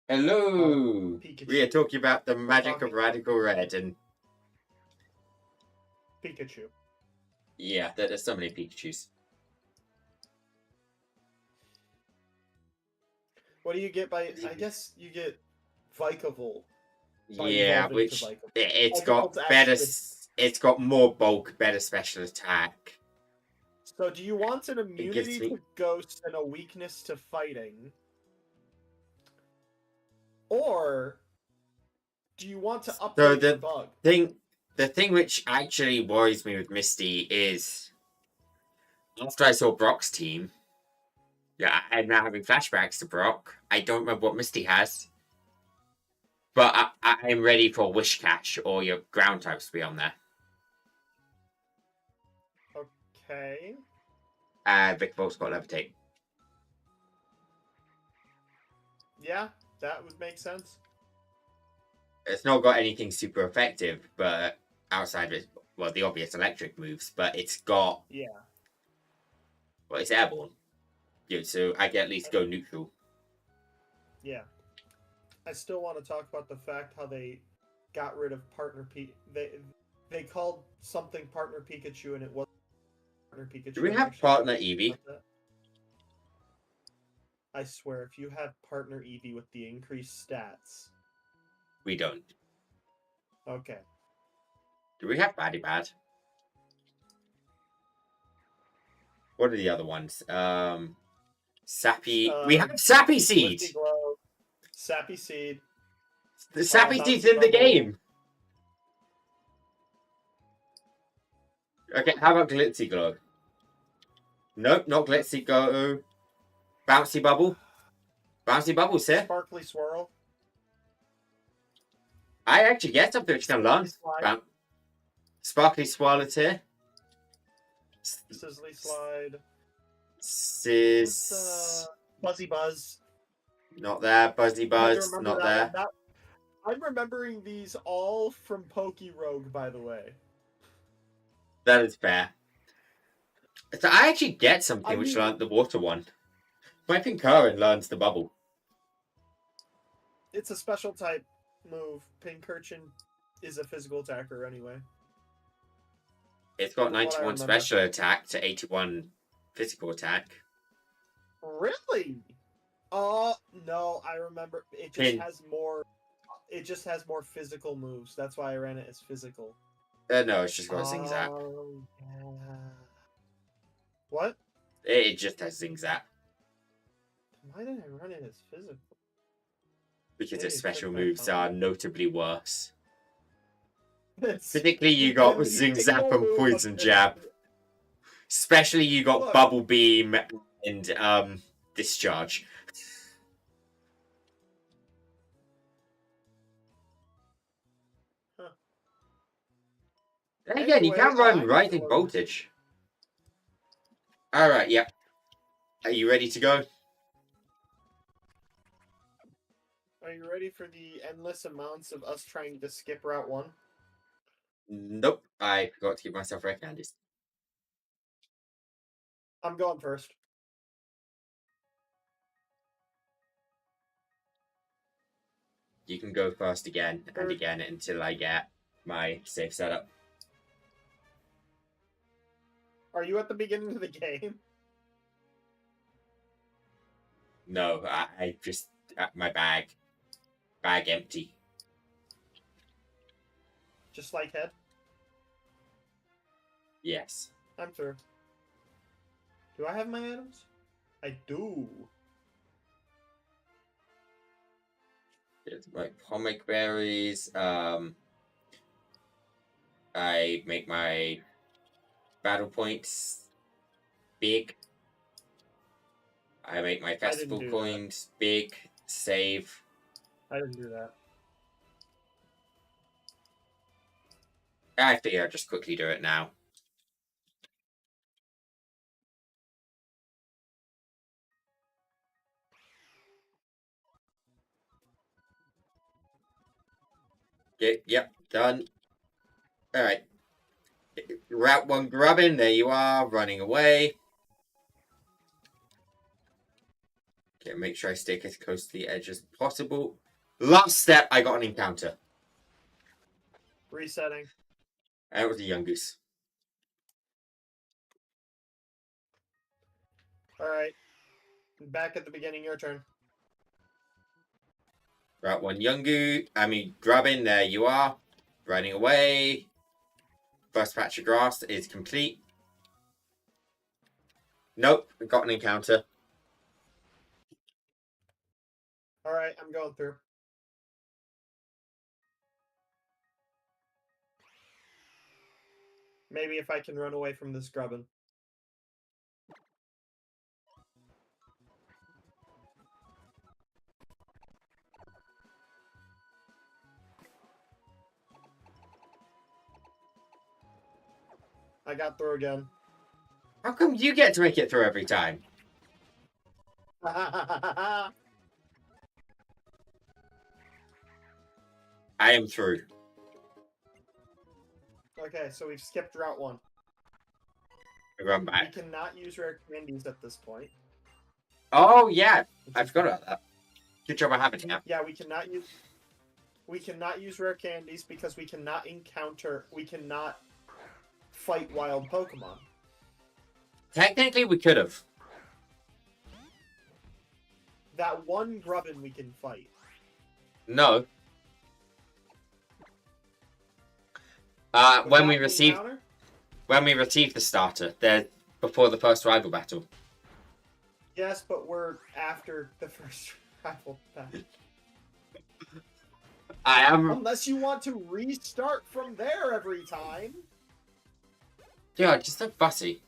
Hello! Pikachu. We are talking about the magic talking of Radical Red, and Pikachu. yeah, there's so many Pikachus. What do you get by? I guess you get Vikavolt. By Yeah, evolving to which Vikavolt. it's got Vikavolt's better. actually. It's got more bulk, better special attack. So, do you want an It gives immunity me to Ghost and a weakness to Fighting, or do you want to so upgrade your Bug? the thing which actually worries me with Misty is after I saw Brock's team. Yeah, I'm now having flashbacks to Brock. I don't remember what Misty has. But I am ready for Wish Cash or your ground types to be on there. Okay. Vikavolt got Levitate. Yeah, that would make sense. It's not got anything super effective, but outside of it, well, the obvious electric moves, but it's got. Yeah. Well, it's airborne. Yeah, so I can at least go neutral. Yeah. I still want to talk about the fact how they got rid of partner they called something partner Pikachu and it wasn't partner Pikachu. Do we have partner Eevee? I swear, if you have partner Eevee with the increased stats. We don't. Okay. Do we have Baddy Bad? What are the other ones? Sappy. We have Sappy Seed! Glow, Sappy Seed. The Sappy Seed's in the game! Okay, how about Glitzy Glow? Nope, not Glitzy Glow. Bouncy Bubble. Bouncy Bubble's here. Sparkly Swirl. I actually get something which can learn. Sparkly Swirl is here. Sizzly Slide. Buzzy Buzz. Not there. Buzzy Buzz. Not there. I'm remembering these all from Pokerogue, by the way. That is fair. So I actually get something which learned the water one. My Pinkaren learns the bubble. It's a special type move. Pincurchin is a physical attacker anyway. It's got 91 special attack to 81 physical attack. Really? No, I remember. It just has more. It just has more physical moves. That's why I ran it as physical. No, it's just got a Zing Zap. Yeah. What? It just has Zing Zap. Why did I run it as physical? Because its special moves are notably worse. Particularly you got Zing Zap and Poison Jab. Especially you got Bubble Beam and Discharge. Then again, you can run Rising Voltage. Alright, yeah. Are you ready to go? Are you ready for the endless amounts of us trying to skip Route 1? Nope, I forgot to give myself rare candies. I'm going first. You can go first again and again until I get my safe setup. Are you at the beginning of the game? No, I just my bag empty. Just like head? Yes. I'm through. Do I have my items? I do. It's like Pomic Berries. I make my battle points big. I make my festival coins big. Save. I didn't do that. I figure I'll just quickly do it now. Yep, done. Alright. Route 1 grubbin, there you are, running away. Okay, make sure I stay as close to the edge as possible. Last step, I got an encounter. Resetting. And it was a young goose. Alright. Back at the beginning, your turn. Right, one young goose. Grabbing, there you are. Running away. First patch of grass is complete. Nope, got an encounter. Alright, I'm going through. Maybe if I can run away from this grubbin. I got through again. How come you get to make it through every time? Okay, I am through. so we've skipped Route 1. I run We back. cannot use rare candies at this point. Oh, yeah. I forgot about that. Good job I have it now. Yeah, we cannot use rare candies because we cannot fight wild Pokemon. Technically, we could have. That one grubbin we can fight. No. When we receive the starter, they're before the first rival battle. Yes, but we're after the first rival battle. I am. Unless you want to restart from there every time. Yeah, just so fussy.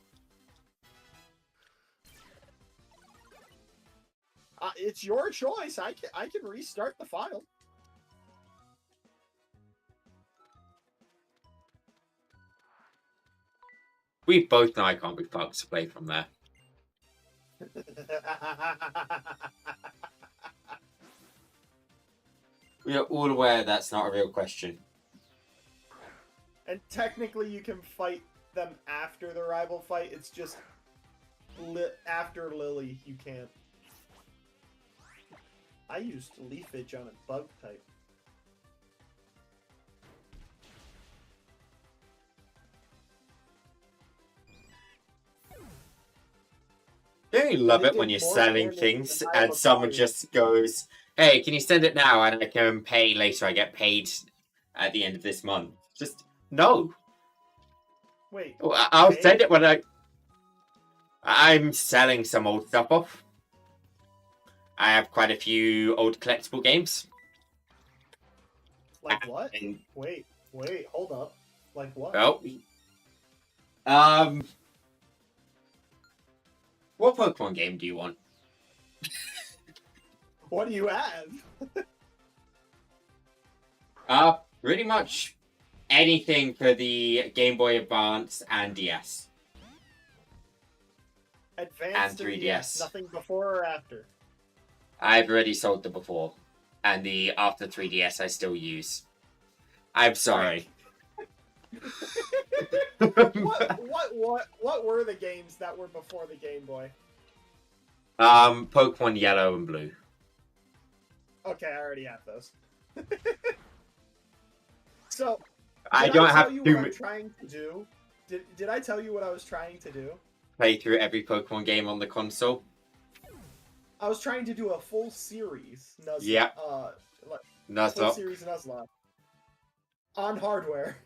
It's your choice. I can restart the file. We both know I can't be fucked to play from there. We are all aware that's not a real question. And technically, you can fight them after the rival fight. It's just after Lily, you can't. I used Leafage on a bug type. Don't you love They it when did you're more selling damage things than and someone Iron just goes, "Hey, can you send it now and I can pay later? I get paid at the end of this month." Just no. Wait. I'll pay? send it when I'm selling some old stuff off. I have quite a few old collectible games. Like what? And, Wait, hold up. Like what? well, what Pokemon game do you want? What do you have? Pretty much anything for the Game Boy Advance and DS. Advanced And and 3DS. Nothing before or after. I've already sold the before, and the after 3DS I still use. I'm sorry. What were the games that were before the Game Boy? Pokemon Yellow and Blue. Okay, I already have those. So, I don't have what to I'm trying to do? Did I tell you what I was trying to do? play through every Pokemon on the console. I was trying to do a full series. Yeah. Full Nuzlocke. series Nuzlocke. On hardware.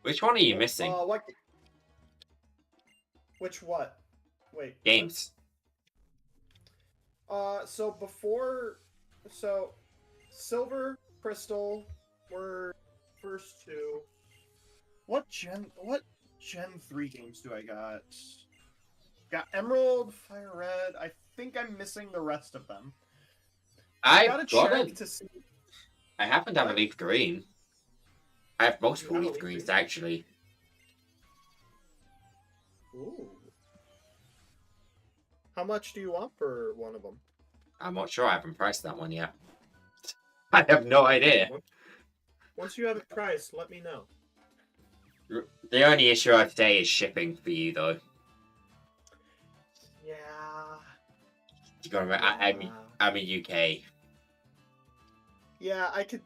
Which one are you missing? Which what? Wait. Games. So Silver, Crystal were first two. What Gen 3 games do I got? Got Emerald, Fire Red. I think I'm missing the rest of them. I gotta got check it. to see. I happen to have a Leaf Green. I have multiple You have a Leaf Leaf Greens, Green? actually. Ooh. How much do you want for one of them? I'm not sure. I haven't priced that one yet. I have no idea. Once you have it priced, let me know. The only issue I have today is shipping for you, though. Yeah. You gotta remember, I'm in UK. Yeah, I could.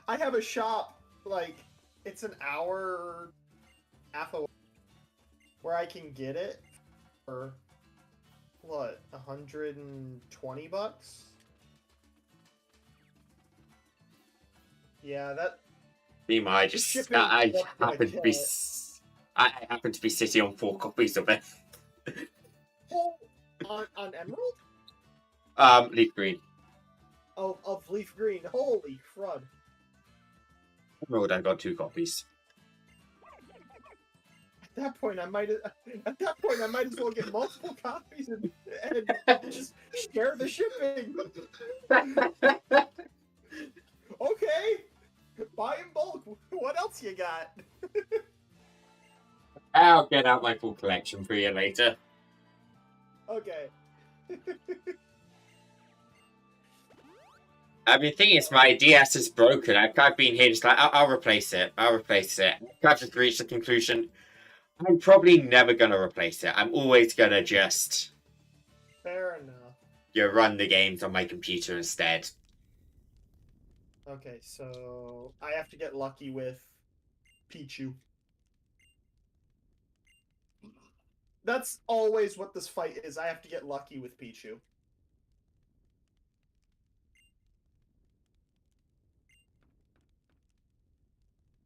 I have a shop, like, it's an hour half away where I can get it for, what, $120? Yeah, that. Meanwhile, Shipping, I that's gonna happen to kill be it. I happen to be sitting on 4 copies of it. Oh, on Emerald? Leaf green. Of Leaf Green. Holy crud. Emerald, I got 2 copies. At that point, I might as well get multiple copies and just share the shipping. Okay, buy in bulk. What else you got? I'll get out my full collection for you later. Okay. I mean, the thing is, my DS is broken. I've been here just like, I'll replace it. I'll replace it. I've just reached the conclusion, I'm probably never going to replace it. I'm always going to just... Fair enough. run the games on my computer instead. Okay, so I have to get lucky with Pichu. That's always what this fight is. I have to get lucky with Pichu.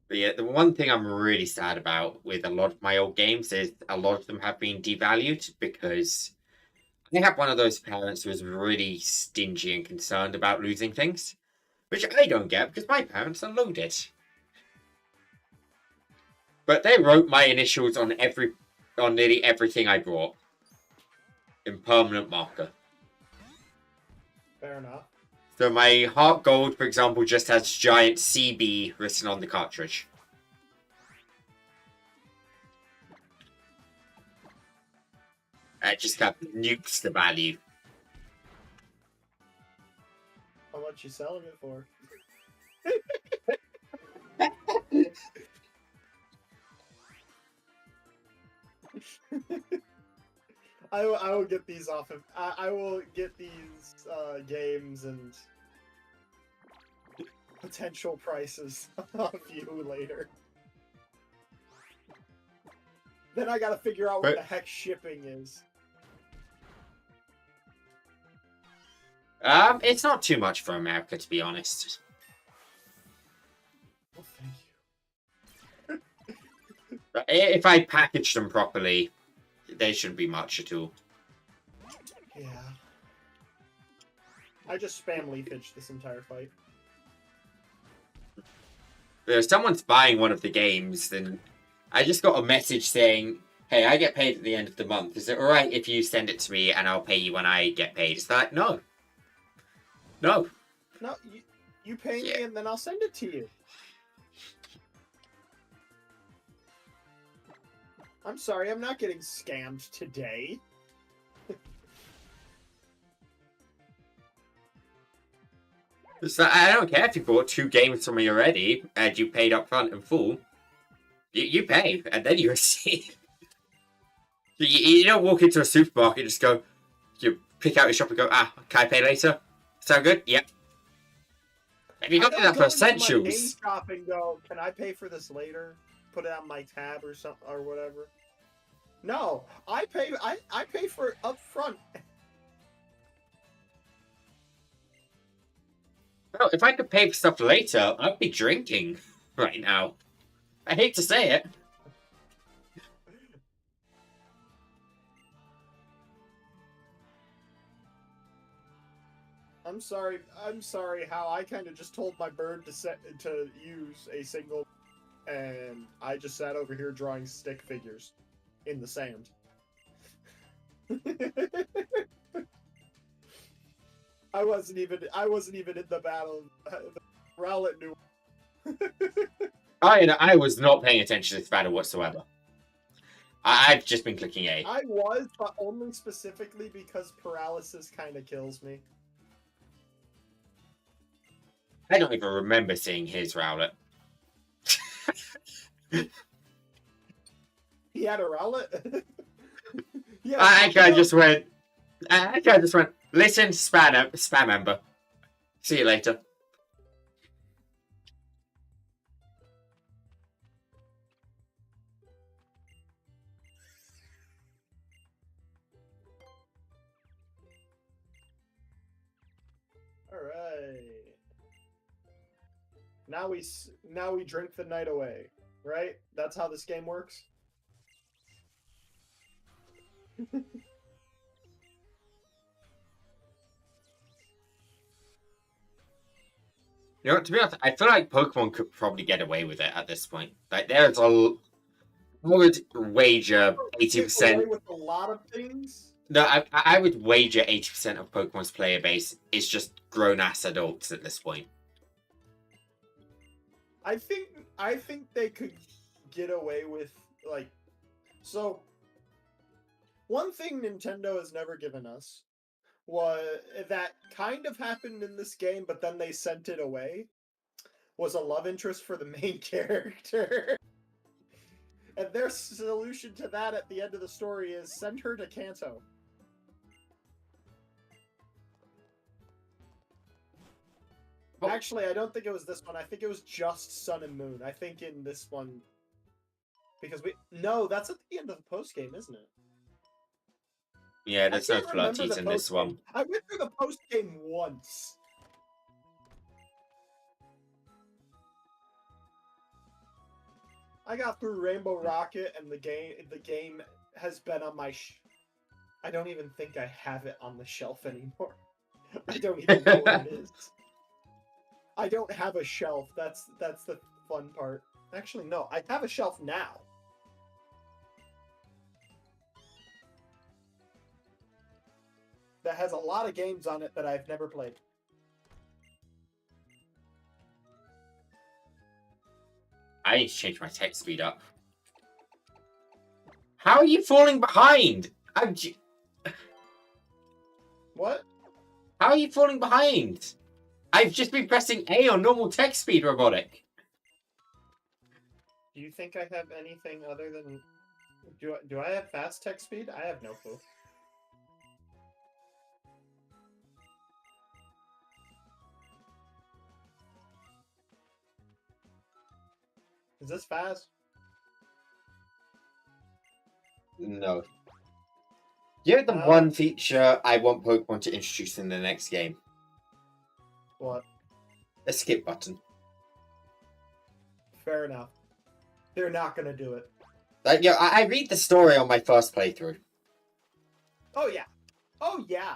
But yeah, the one thing I'm really sad about with a lot of my old games is a lot of them have been devalued because I have one of those parents who is really stingy and concerned about losing things, which I don't get because my parents are loaded. But they wrote my initials on nearly everything I bought in permanent marker. Fair enough. So my Heart Gold, for example, just has giant CB written on the cartridge. It just kind of nukes the value. How much you selling it for? I will get these off of. I will get these games and potential prices off you later. Then I gotta figure out what the heck shipping is. It's not too much for America, to be honest. Well, thank you. If I package them properly, they shouldn't be much at all. Yeah. I just spam leafage this entire fight. If someone's buying one of the games, then I just got a message saying, hey, I get paid at the end of the month. Is it alright if you send it to me and I'll pay you when I get paid? Is that no? No. No, you pay me and then I'll send it to you. I'm sorry, I'm not getting scammed today. So I don't care if you bought 2 games from me already and you paid up front in full. You pay, and then you receive. You don't walk into a supermarket and just go, you pick out your shop and go, can I pay later? Sound good? Yep. If you got to do that for essentials. My game shop and go, can I pay for this later? Put it on my tab or something or whatever. No, I pay for it up front. Well, if I could pay for stuff later, I'd be drinking right now. I hate to say it. I'm sorry how I kind of just told my bird to use a single, and I just sat over here drawing stick figures in the sand. I wasn't even in the battle. Rowlet knew. I was not paying attention to this battle whatsoever. I've just been clicking A. I was, but only specifically because paralysis kind of kills me. I don't even remember seeing his Rowlet. He had a Rowlet? Yeah. I just went, I just went, listen, spam member. See you later. All right. Now we drink the night away, right? That's how this game works. You know, to be honest, I feel like Pokemon could probably get away with it at this point. Like, there's a... I would wager 80%. With a lot of things. No, I would wager 80% of Pokemon's player base is just grown-ass adults at this point. I think they could get away with, like... So, one thing Nintendo has never given us was that kind of happened in this game, but then they sent it away, was a love interest for the main character. And their solution to that at the end of the story is send her to Kanto. Oh. Actually, I don't think it was this one. I think it was just Sun and Moon. I think in this one... Because No, that's at the end of the post-game, isn't it? Yeah, there's no flirties in this one. I went through the post-game once. I got through Rainbow Rocket, and the game has been on my... I don't even think I have it on the shelf anymore. I don't even know what it is. I don't have a shelf. That's the fun part. Actually, no. I have a shelf now. That has a lot of games on it that I've never played. I need to change my text speed up. How are you falling behind? What? How are you falling behind? I've just been pressing A on normal text speed, robotic. Do you think I have anything other than... Do I have fast text speed? I have no clue. Is this fast? No. You're the one feature I want Pokemon to introduce in the next game. What? A skip button. Fair enough. They're not gonna do it. Like, yeah, I read the story on my first playthrough. Oh yeah. Oh yeah.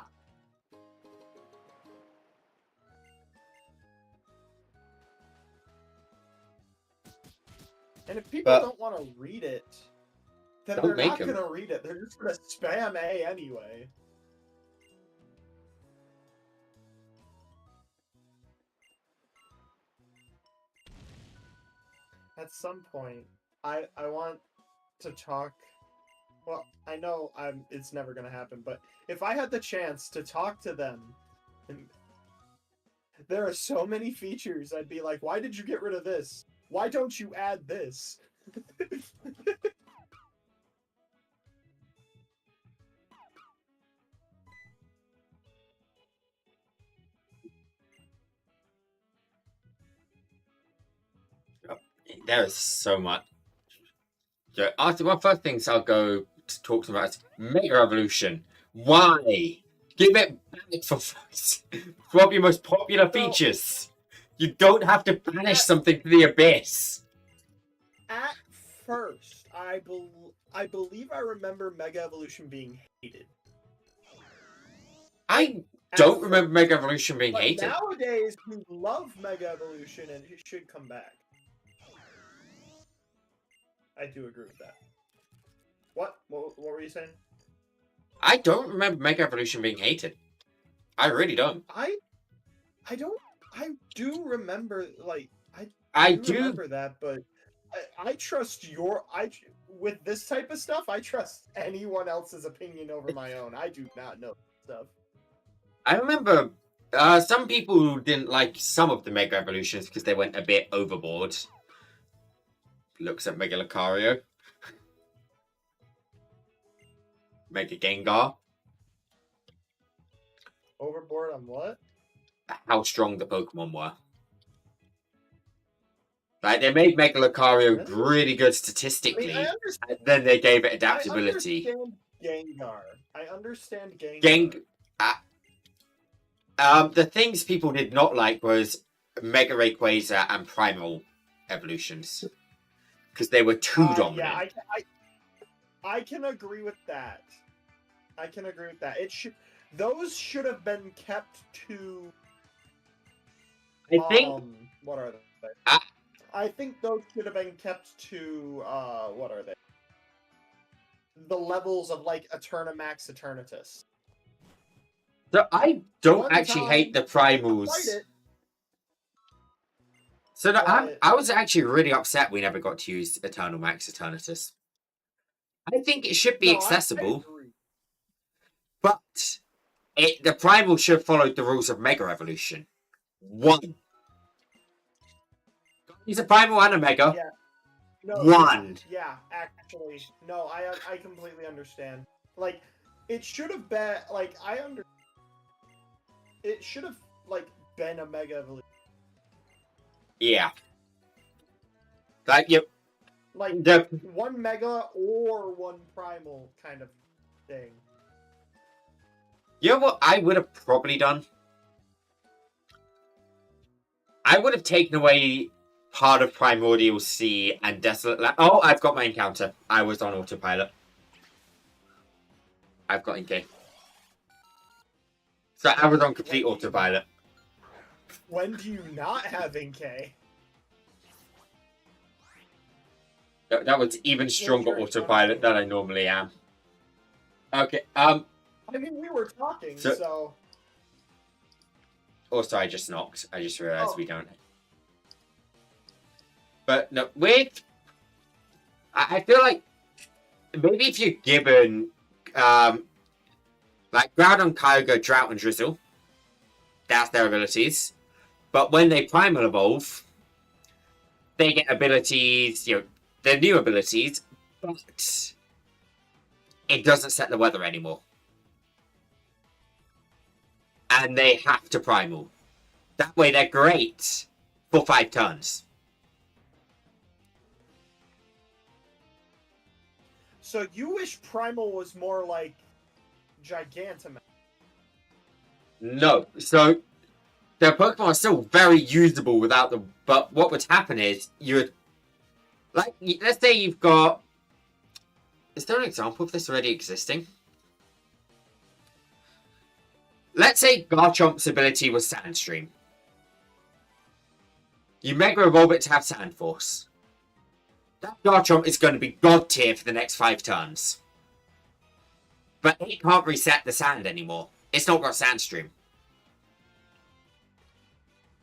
And if people don't want to read it, then they're not going to read it. They're just going to spam A anyway. At some point, I want to talk... Well, I know it's never going to happen, but if I had the chance to talk to them, there are so many features I'd be like, why did you get rid of this? Why don't you add this? There is so much. So, after one first things I'll go to talk to about is Mega Evolution. Why? Give it back for one of your most popular features. You don't have to banish something to the abyss. At first, I believe I remember Mega Evolution being hated. I don't remember Mega Evolution being hated. Nowadays, we love Mega Evolution, and it should come back. I do agree with that. What were you saying? I don't remember Mega Evolution being hated. I really don't. I do remember, like, I do remember that, but I trust with this type of stuff, I trust anyone else's opinion over my own. I do not know stuff. I remember some people who didn't like some of the Mega Evolutions because they went a bit overboard. Looks at Mega Lucario. Mega Gengar. Overboard on what? How strong the Pokemon were. Like, they made Mega Lucario really good statistically, I understand. and then they gave it adaptability. I understand Gengar. I understand Gengar. The things people did not like was Mega Rayquaza and Primal evolutions. Because they were too dominant. Yeah, I can agree with that. I can agree with that. Those should have been kept to. I think. What are they? I think those should have been kept to. What are they? The levels of like Eternamax, Eternatus. So I don't actually hate the primals. So no, I was actually really upset we never got to use Eternal Max Eternatus. I think it should be accessible, but the primal should have followed the rules of Mega Evolution. One. He's a primal and a Mega. Yeah. No, one. Yeah, actually, no, I completely understand. Like, it should have been like It should have like been a Mega Evolution. Yeah. Like you. Like one Mega or one Primal kind of thing. You know what I would have probably done? I would have taken away part of Primordial Sea and Desolate Land. Oh, I've got my encounter. I was on autopilot. I've got Inkay. So I was on complete autopilot. When do you not have Inkay? That was even stronger autopilot than I normally am. Okay, I mean, we were talking, so... Also, I just knocked. I just realized we don't. But, no, with... I feel like... Maybe if you're given... like, Groudon, Kyogre, Drought, and Drizzle. That's their abilities. But when they Primal Evolve... They get abilities, their new abilities, but... It doesn't set the weather anymore. And they have to Primal. That way they're great for 5 turns. So you wish Primal was more like Gigantamax? No. So their Pokemon are still very usable without them. But what would happen is you would... Like, let's say you've got... Is there an example of this already existing? Let's say Garchomp's ability was Sandstream. You Mega Evolve it to have Sand Force. That Garchomp is going to be God tier for the next 5 turns. But it can't reset the sand anymore. It's not got Sandstream.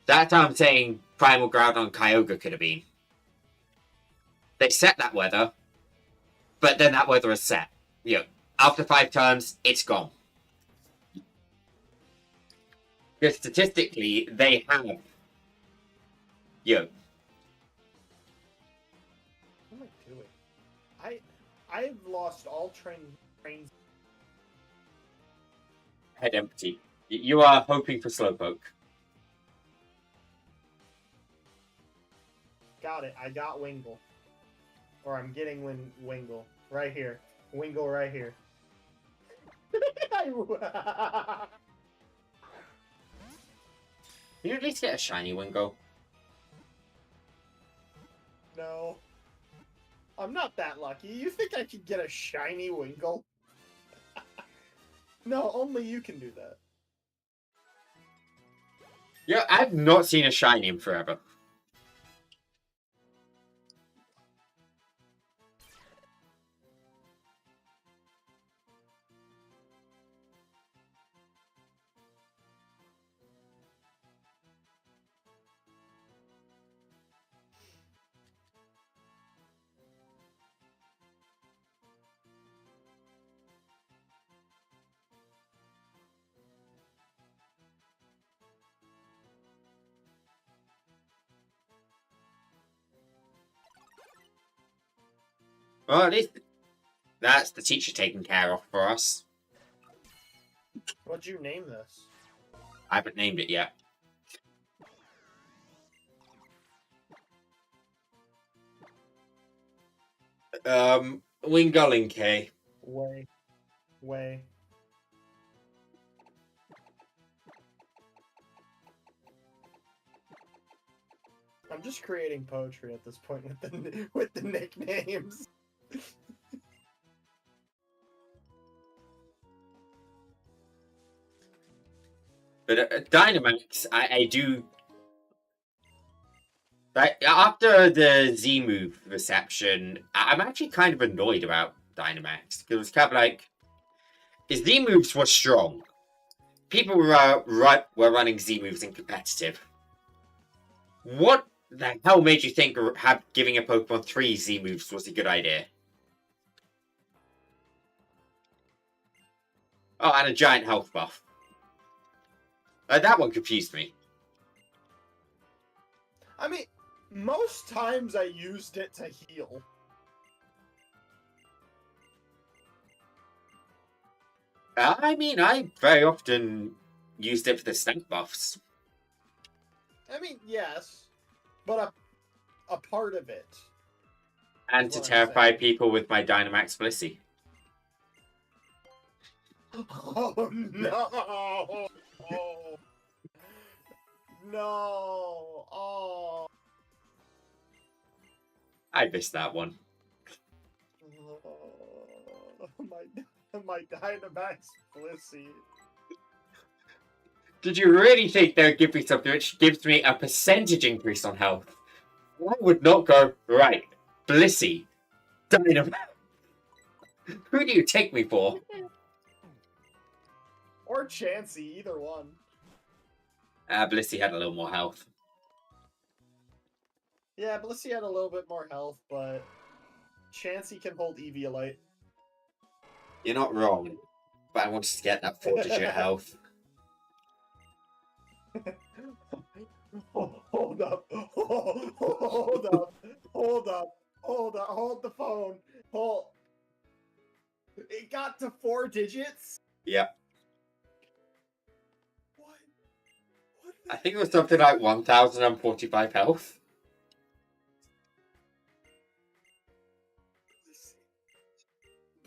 That's how I'm saying Primal Groudon Kyogre could have been. They set that weather, but then that weather is set. After 5 turns, it's gone. Because statistically, they have... What am I doing? I've lost all trains. Head empty. You are hoping for Slowpoke. Got it. I got Wingull. Or I'm getting Wingull. Right here. Wingull right here. Can you at least get a shiny Wingull? No. I'm not that lucky. You think I could get a shiny Wingull? No, only you can do that. Yeah, I've not seen a shiny in forever. Well, at least that's the teacher taking care of for us. What'd you name this? I haven't named it yet. Wingullink. Way. I'm just creating poetry at this point with the nicknames. But Dynamax, I do. Like, after the Z move reception, I'm actually kind of annoyed about Dynamax. Because it was kind of like, his Z moves were strong. People were running Z moves in competitive. What the hell made you think giving a Pokemon 3 Z moves was a good idea? Oh, and a giant health buff. That one confused me. I mean, most times I used it to heal. I mean, I very often used it for the stamp buffs. I mean, yes, but a part of it. And to terrify people with my Dynamax Blissey. Oh no! Oh. No! Oh! I missed that one. My Dynamax Blissey. Did you really think they would give me something which gives me a percentage increase on health? I would not go, right, Blissey, Dynamax. Who do you take me for? Or Chansey, either one. Blissey had a little more health. Yeah, Blissey had a little bit more health, but Chansey can hold Eviolite. You're not wrong, but I wanted to get that 4-digit health. Hold up. Hold the phone. It got to 4 digits? Yep. What? I think it was something like 1,045 health.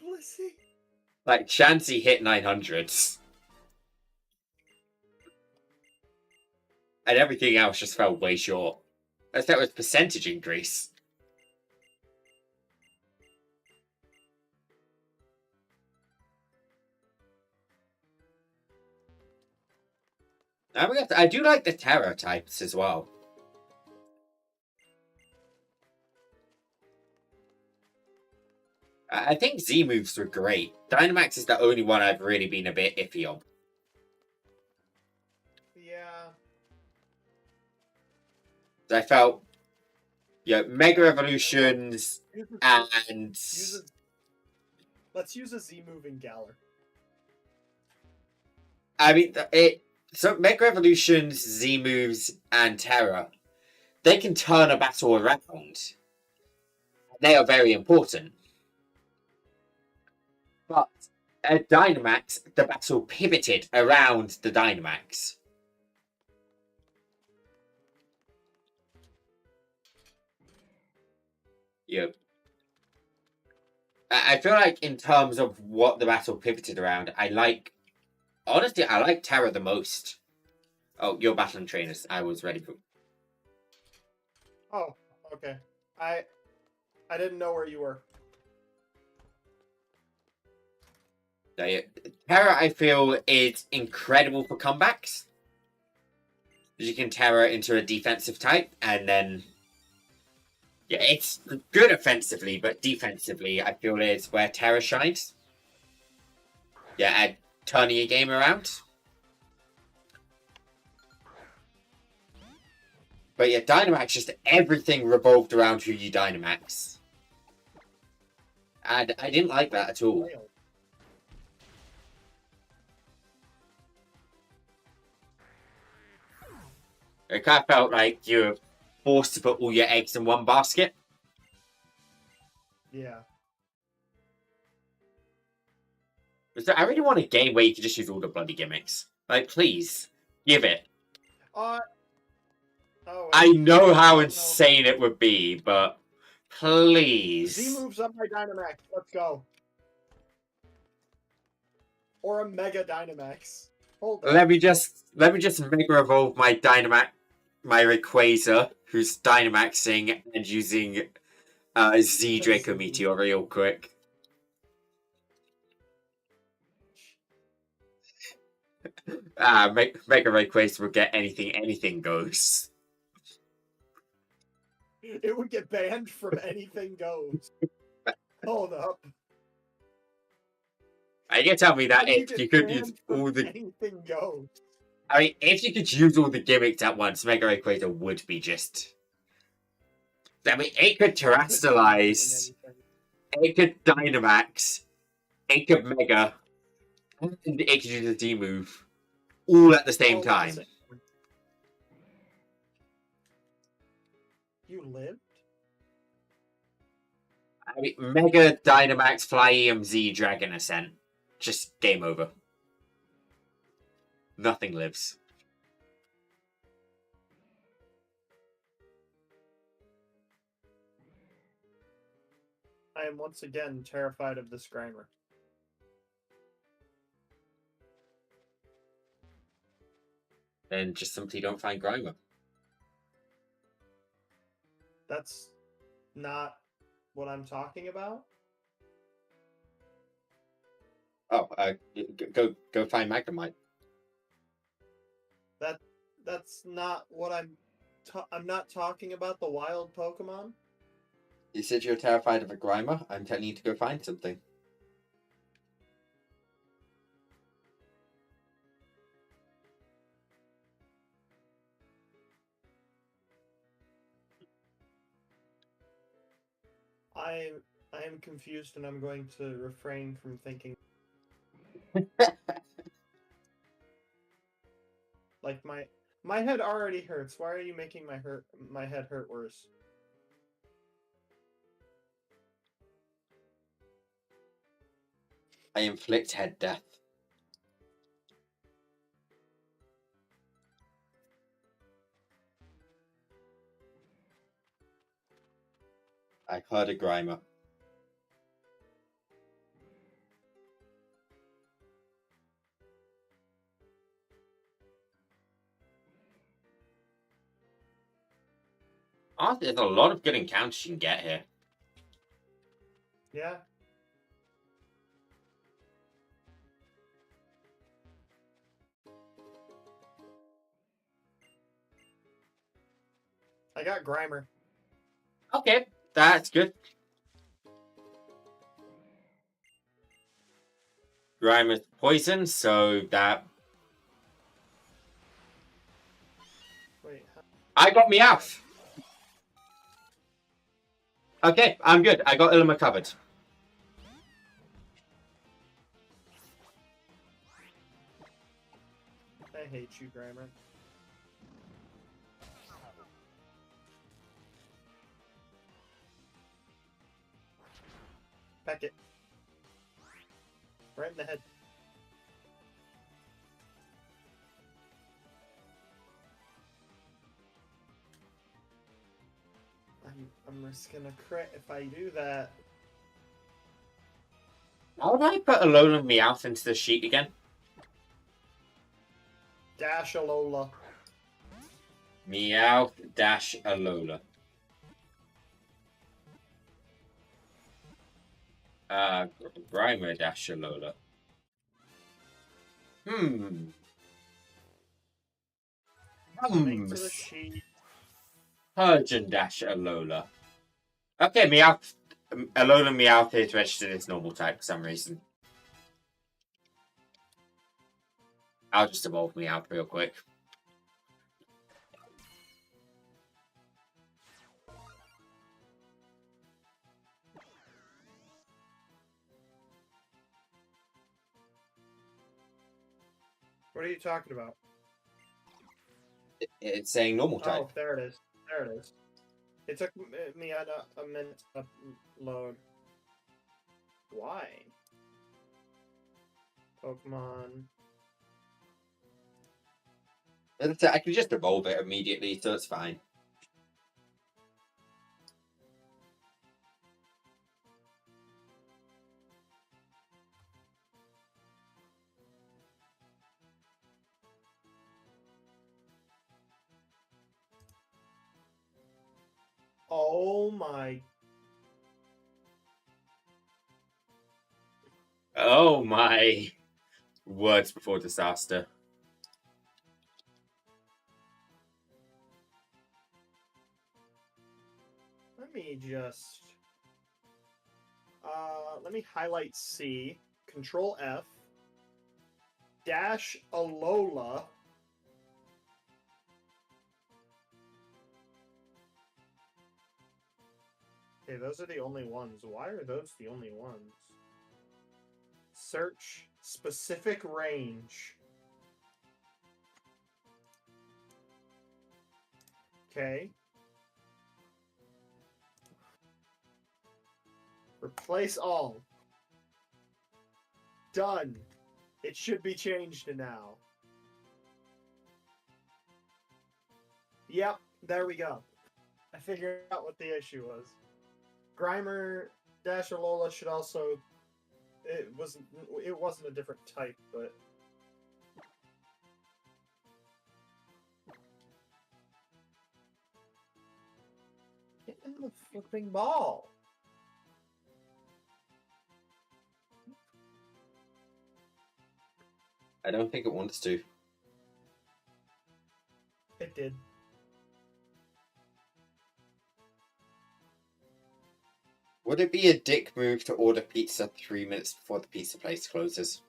Blissey. Like, Chansey hit 900s. And everything else just fell way short. That was percentage increase. I do like the Terror types as well. I think Z moves were great. Dynamax is the only one I've really been a bit iffy on. Yeah. I felt, Mega Evolutions and... Let's use a Z move in Galar. I mean, so Mega Evolutions, Z moves, and Terra, they can turn a battle around. They are very important. But at Dynamax, the battle pivoted around the Dynamax. Yep. I feel like in terms of what the battle pivoted around, honestly, I like Terra the most. Oh, you're battling trainers. I was ready for... Oh, okay. I didn't know where you were. Terra, I feel, is incredible for comebacks. You can Terra into a defensive type, and then... Yeah, it's good offensively, but defensively, I feel is where Terra shines. Yeah, and turning your game around. But yeah, Dynamax, just everything revolved around who you Dynamax. And I didn't like that at all. It kind of felt like you were forced to put all your eggs in one basket. Yeah. So I really want a game where you can just use all the bloody gimmicks. Like, please. Give it. Oh, wait. I know how No. insane it would be, but Z please. moves up my Dynamax. Let's go. Or a Mega Dynamax. Hold on. Let me just Mega Evolve my Rayquaza, who's Dynamaxing and using Z Draco Meteor real quick. Mega Rayquaza will get anything goes. It would get banned from anything goes. Hold up. Are you gonna tell me that if you could use banned all from the anything goes. I mean, if you could use all the gimmicks at once, Mega Rayquaza would be just. I mean, it could Terastallize, it could Dynamax, it could Mega, and it could use a D move, all at the same time. You lived? I mean, Mega, Dynamax, Fly EMZ, Dragon Ascent. Just game over. Nothing lives. I am once again terrified of this Grimer. Then just simply don't find Grimer. That's not what I'm talking about. Oh, go find Magnemite. That's not what I'm not talking about the wild Pokemon. You said you're terrified of a Grimer. I'm telling you to go find something. I am confused, and I'm going to refrain from thinking. Like my head already hurts. Why are you making my head hurt worse? I inflict head death. I heard a Grimer. Oh, there's a lot of good encounters you can get here. Yeah. I got Grimer. Okay, that's good. Grimer's poison, so that... Wait. I got Meowth! Okay, I'm good. I got Ilma covered. I hate you, Grimer. Peck it. Right in the head. I'm risking a crit if I do that. How do I put Alolan Meowth into the sheet again? Dash Alola. Meowth dash Alola. Grimer dash Alola. Link to the sheet. Persian dash Alola. Okay, Meowth. Alola Meowth is registered as normal type for some reason. I'll just evolve Meowth real quick. What are you talking about? It's saying normal type. Oh, there it is. There it is. It took me a minute to upload. Why? Pokemon. I can just evolve it immediately, so it's fine. Oh my. Oh my. Words before disaster. Let me just. Let me highlight C. Control F. Dash Alola. Okay, those are the only ones. Why are those the only ones? Search specific range. Okay. Replace all. Done. It should be changed now. Yep, there we go. I figured out what the issue was. Grimer Dash Alola should also. It wasn't a different type, but. Get in the flipping ball. I don't think it wants to. It did. Would it be a dick move to order pizza 3 minutes before the pizza place closes?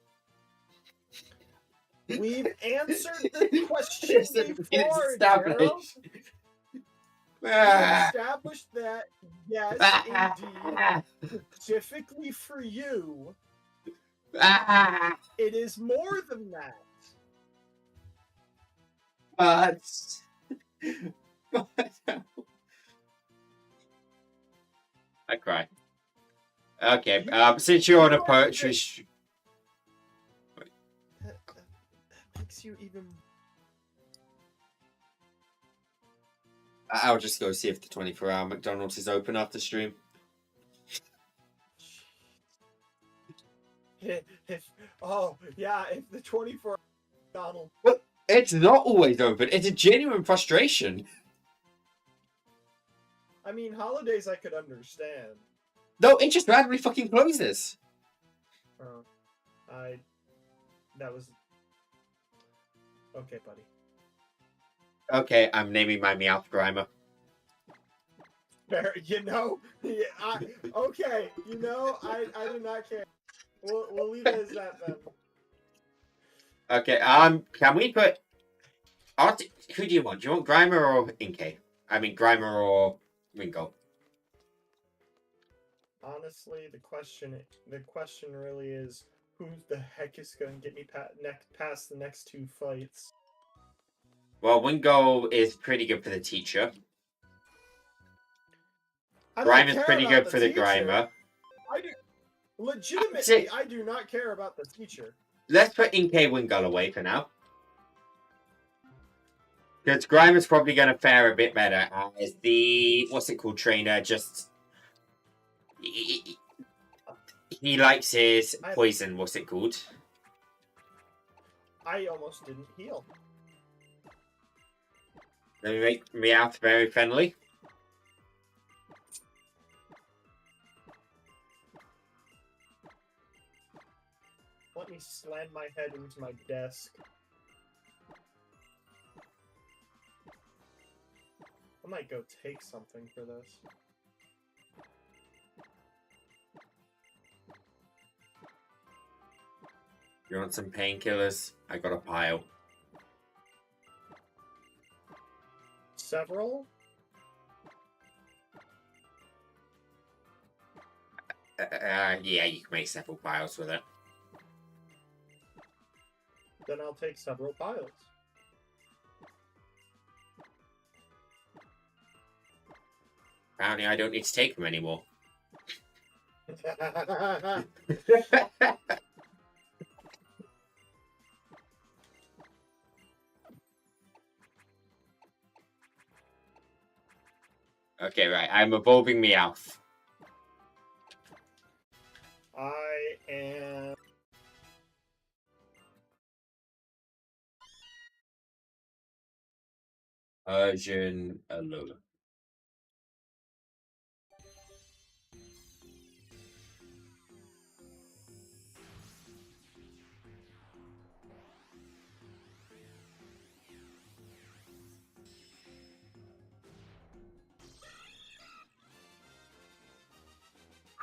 We've answered the question before, Gerald. We established that, yes, indeed, specifically for you, it is more than that. But I cry. Okay, since you're on a poetry... That makes you even... I'll just go see if the 24-hour McDonald's is open after stream. If the 24-hour McDonald's... Well, it's not always open. It's a genuine frustration. I mean, holidays I could understand. No, it just randomly fucking closes. That was... Okay, buddy. Okay, I'm naming my Meowth Grimer. I do not care. We'll leave it as that then. Okay, can we put... Who do you want? Do you want Grimer or Inkay? I mean, Grimer or Ringo? Honestly, the question really is, who the heck is going to get me past the next two fights? Well, Wingo is pretty good for the teacher. Grimer's pretty good for the Grimer. Legitimately, I do not care about the teacher. Let's put Inkay Wingull away for now. Because Grimer's probably going to fare a bit better as the... What's it called? Trainer. Just... He likes his poison. What's it called? I almost didn't heal. Let me make Meowth very friendly. Let me slam my head into my desk. I might go take something for this. You want some painkillers? I got a pile. Several? Yeah, you can make several piles with it. Then I'll take several piles. Apparently I don't need to take them anymore. Okay, right. I'm evolving Meowth. I am. Persian Alola.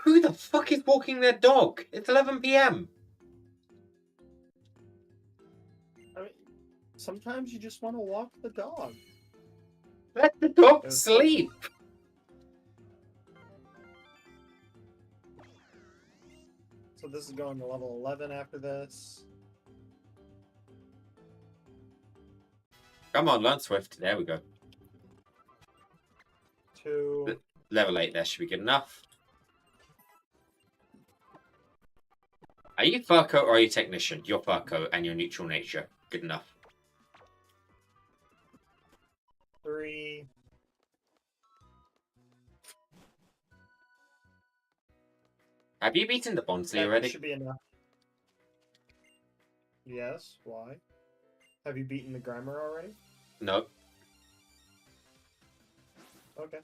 Who the fuck is walking their dog? It's 11 p.m. I mean, sometimes you just want to walk the dog. Let the dog It's sleep. So this is going to level 11 after this. Come on, learn Swift. There we go. 2. Level 8 there should be good enough. Are you fur coat or are you technician? You're fur coat and you're neutral nature. Good enough. 3. Have you beaten the Bondsley That already? should be enough. Yes, why? Have you beaten the Grimer already? No. Okay.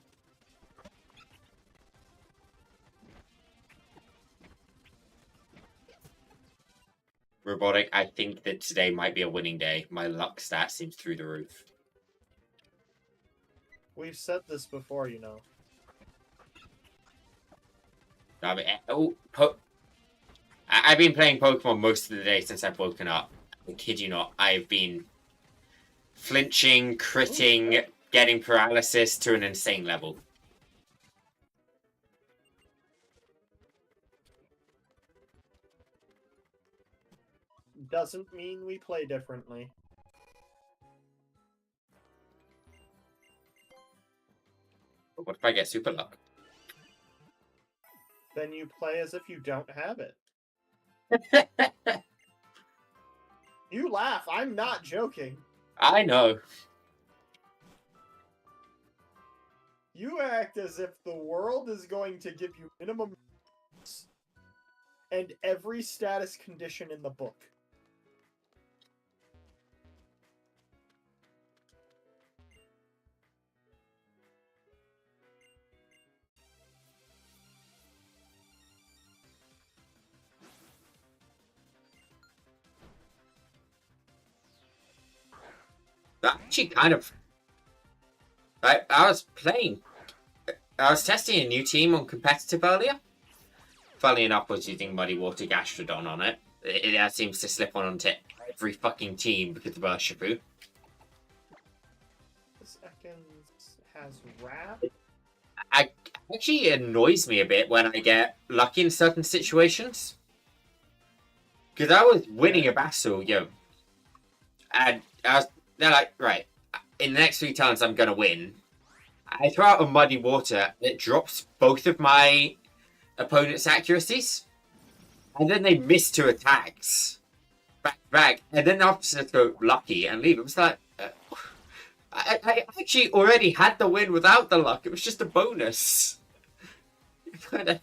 Robotic, I think that today might be a winning day. My luck stat seems through the roof. We've said this before, you know. I mean, I've been playing Pokemon most of the day since I've woken up. I kid you not, I've been flinching, critting, getting paralysis to an insane level. Doesn't mean we play differently. But what if I get super luck? Then you play as if you don't have it. You laugh. I'm not joking. I know. You act as if the world is going to give you minimum and every status condition in the book. Actually, kind of. I was testing a new team on competitive earlier. Funnily enough, I was using Muddy Water Gastrodon on it. It seems to slip onto every fucking team because of Urshifu. Second has Wrap. Actually, it annoys me a bit when I get lucky in certain situations. Because I was winning a battle, and they're like, right, in the next 3 turns I'm gonna win. I throw out a Muddy Water, and it drops both of my opponent's accuracies. And then they miss 2 attacks. Back to back. And then after just go lucky and leave. It was like, I actually already had the win without the luck. It was just a bonus. I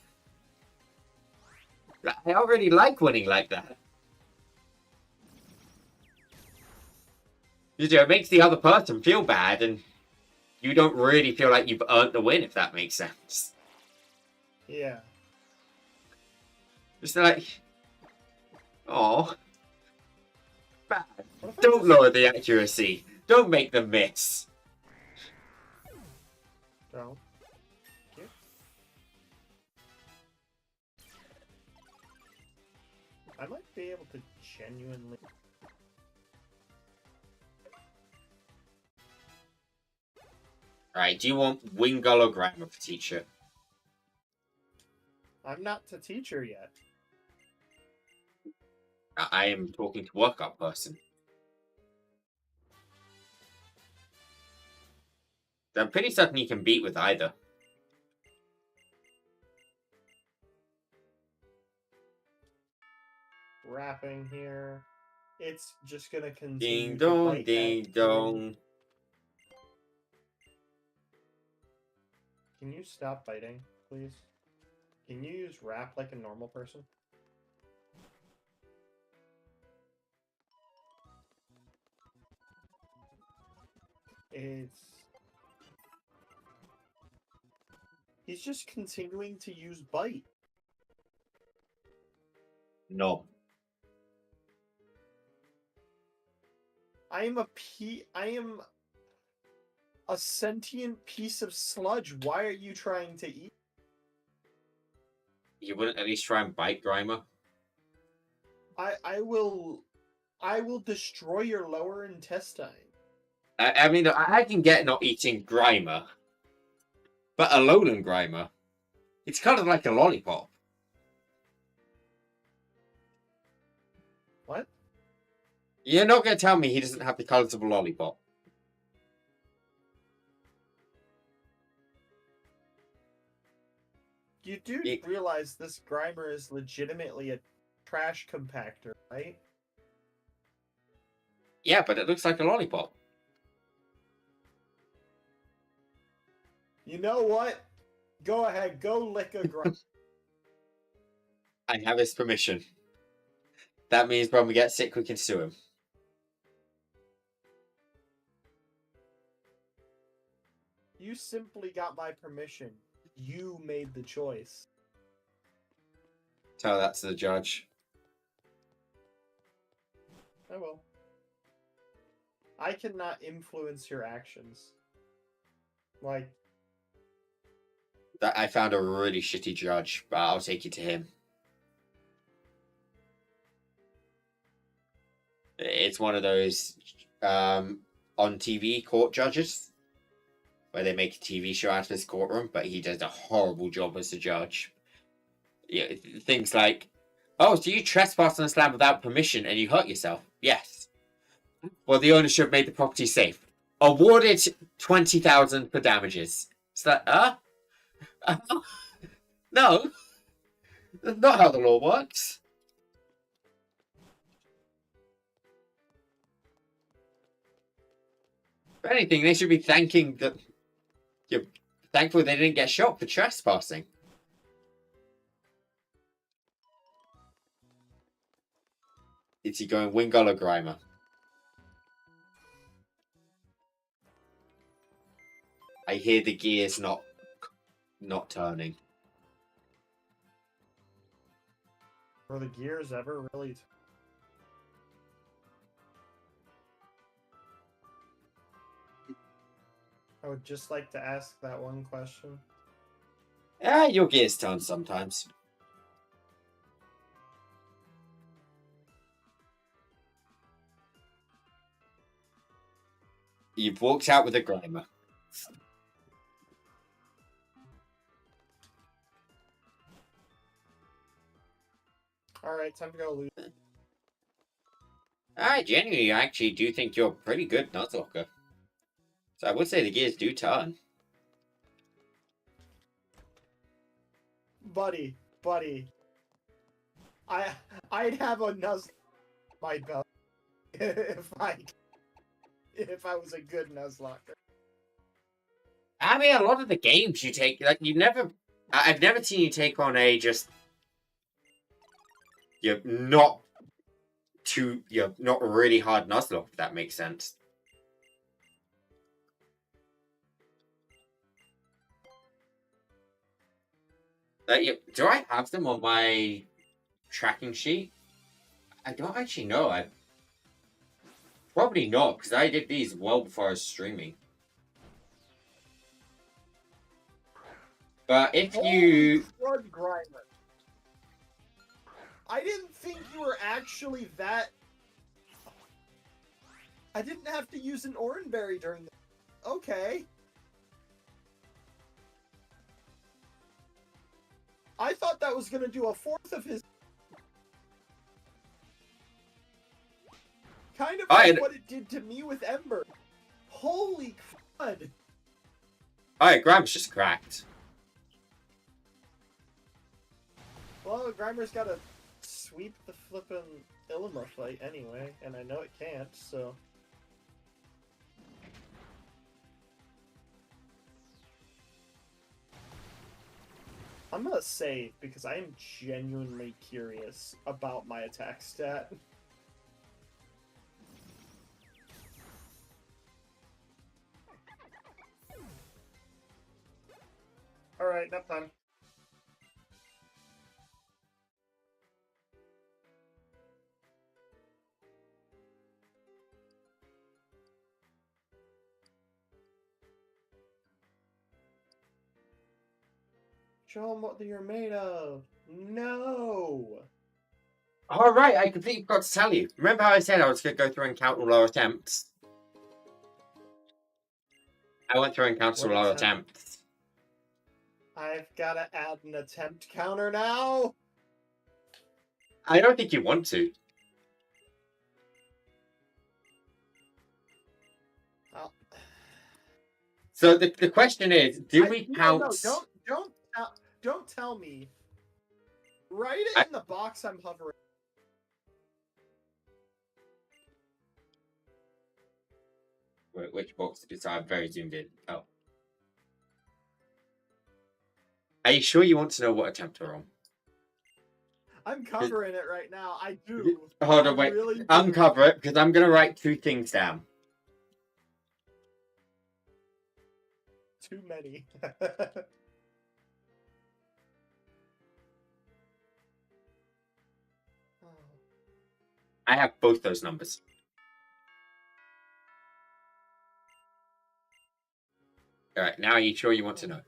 already like winning like that. It makes the other person feel bad, and you don't really feel like you've earned the win, if that makes sense. Yeah. Just like, oh, bad. Don't lower the accuracy. Don't make them miss. No. I might be able to genuinely... Alright, do you want Wingull or Grammar for teacher? I'm not the teacher yet. I am talking to workup person. I'm pretty certain you can beat with either. Wrapping here. It's just gonna continue. Ding to dong, bite ding at dong. can you stop fighting, please? Can you use rap like a normal person? It's... He's just continuing to use bite. No. I am a sentient piece of sludge. Why are you trying to eat? You wouldn't at least try and bite Grimer? I will destroy your lower intestine. I mean, I can get not eating Grimer. But a Lowland Grimer, it's kind of like a lollipop. What? You're not going to tell me he doesn't have the colours of a lollipop. You do realize this Grimer is legitimately a trash compactor, right? Yeah, but it looks like a lollipop. You know what? Go ahead, go lick a Grimer. I have his permission. That means when we get sick, we can sue him. You simply got my permission. You made the choice. Tell that to the judge. I will. I cannot influence your actions. Like... I found a really shitty judge, but I'll take you to him. It's one of those on TV court judges where they make a TV show out of his courtroom, but he does a horrible job as a judge. Yeah, things like, oh, so you trespassed on this land without permission and you hurt yourself? Yes. Well, the owner should have made the property safe. Awarded 20,000 for damages. Is that, no. That's not how the law works. If anything, they should be thanking that you're thankful they didn't get shot for trespassing. Is he going Wingull or Grimer? I hear the gears not turning. Were the gears ever really... I would just like to ask that one question. Yeah, your gears turn sometimes. You've walked out with a Grimer. Alright, time to go loot. I genuinely actually do think you're a pretty good Nuzlocker. So I would say the gears do turn. Buddy. I'd have a Nuz my belt if I was a good Nuzlocker. I mean, a lot of the games you take, like, I've never seen you take on a just, you're not really hard Nuzlocke, if that makes sense. Do I have them on my tracking sheet? I don't actually know. Probably not, because I did these well before I was streaming. But if you... Crud Grimer. I didn't think you were actually that... I didn't have to use an Oranberry during the... Okay. I thought that was going to do a fourth of his... Kind of like what it did to me with Ember. Holy crud. Alright, Grimer's just cracked. Well, Grimer's got to sweep the flippin' Ilima fight anyway, and I know it can't, so... I'm gonna save because I am genuinely curious about my attack stat. Alright, nap time. Show them what you're made of. No! All right, I completely forgot to tell you. Remember how I said I was going to go through and count all our attempts? I went through and counted What all our attempt? attempts. I've gotta add an attempt counter now? I don't think you want to. Oh. So the question is, do we count? No, don't tell me. Write it in the box I'm hovering. Wait, which box? So I'm very zoomed in. Oh. Are you sure you want to know what attempt we're on? I'm covering it right now. I do. Hold on, wait. Really Uncover it, because I'm going to write 2 things down. Too many. I have both those numbers. All right, now are you sure you want to know?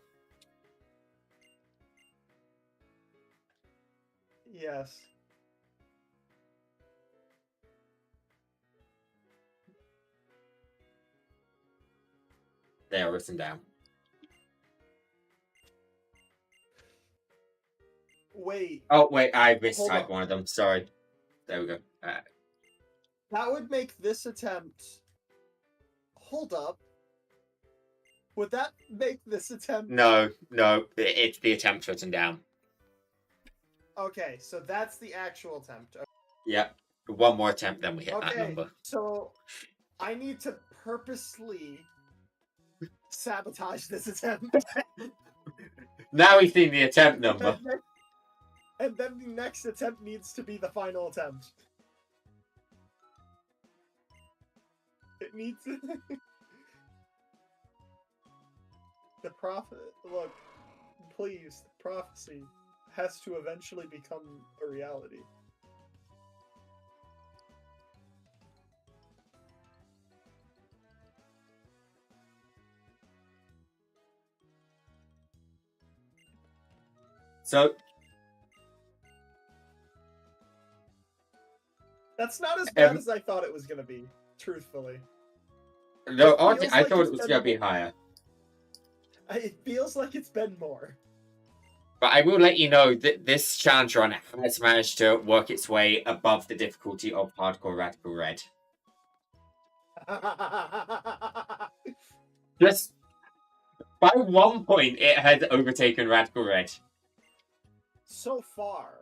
Yes. They are written down. Wait. Oh, wait, I mistyped one of them. Sorry. There we go. That would make this attempt... Hold up. Would that make this attempt... No, it's the attempt written down. Okay, so that's the actual attempt. Yep. One more attempt, then we hit that Okay, number. so I need to purposely sabotage this attempt. Now we've seen the attempt number. And then the next attempt needs to be the final attempt. It needs... The prophet... Look, please, the prophecy has to eventually become a reality. So... That's not as bad as I thought it was going to be, truthfully. No, honestly, I thought it was going to be higher. It feels like it's been more. But I will let you know that this challenge run has managed to work its way above the difficulty of Hardcore Radical Red. Just by 1 point, it has overtaken Radical Red. So far.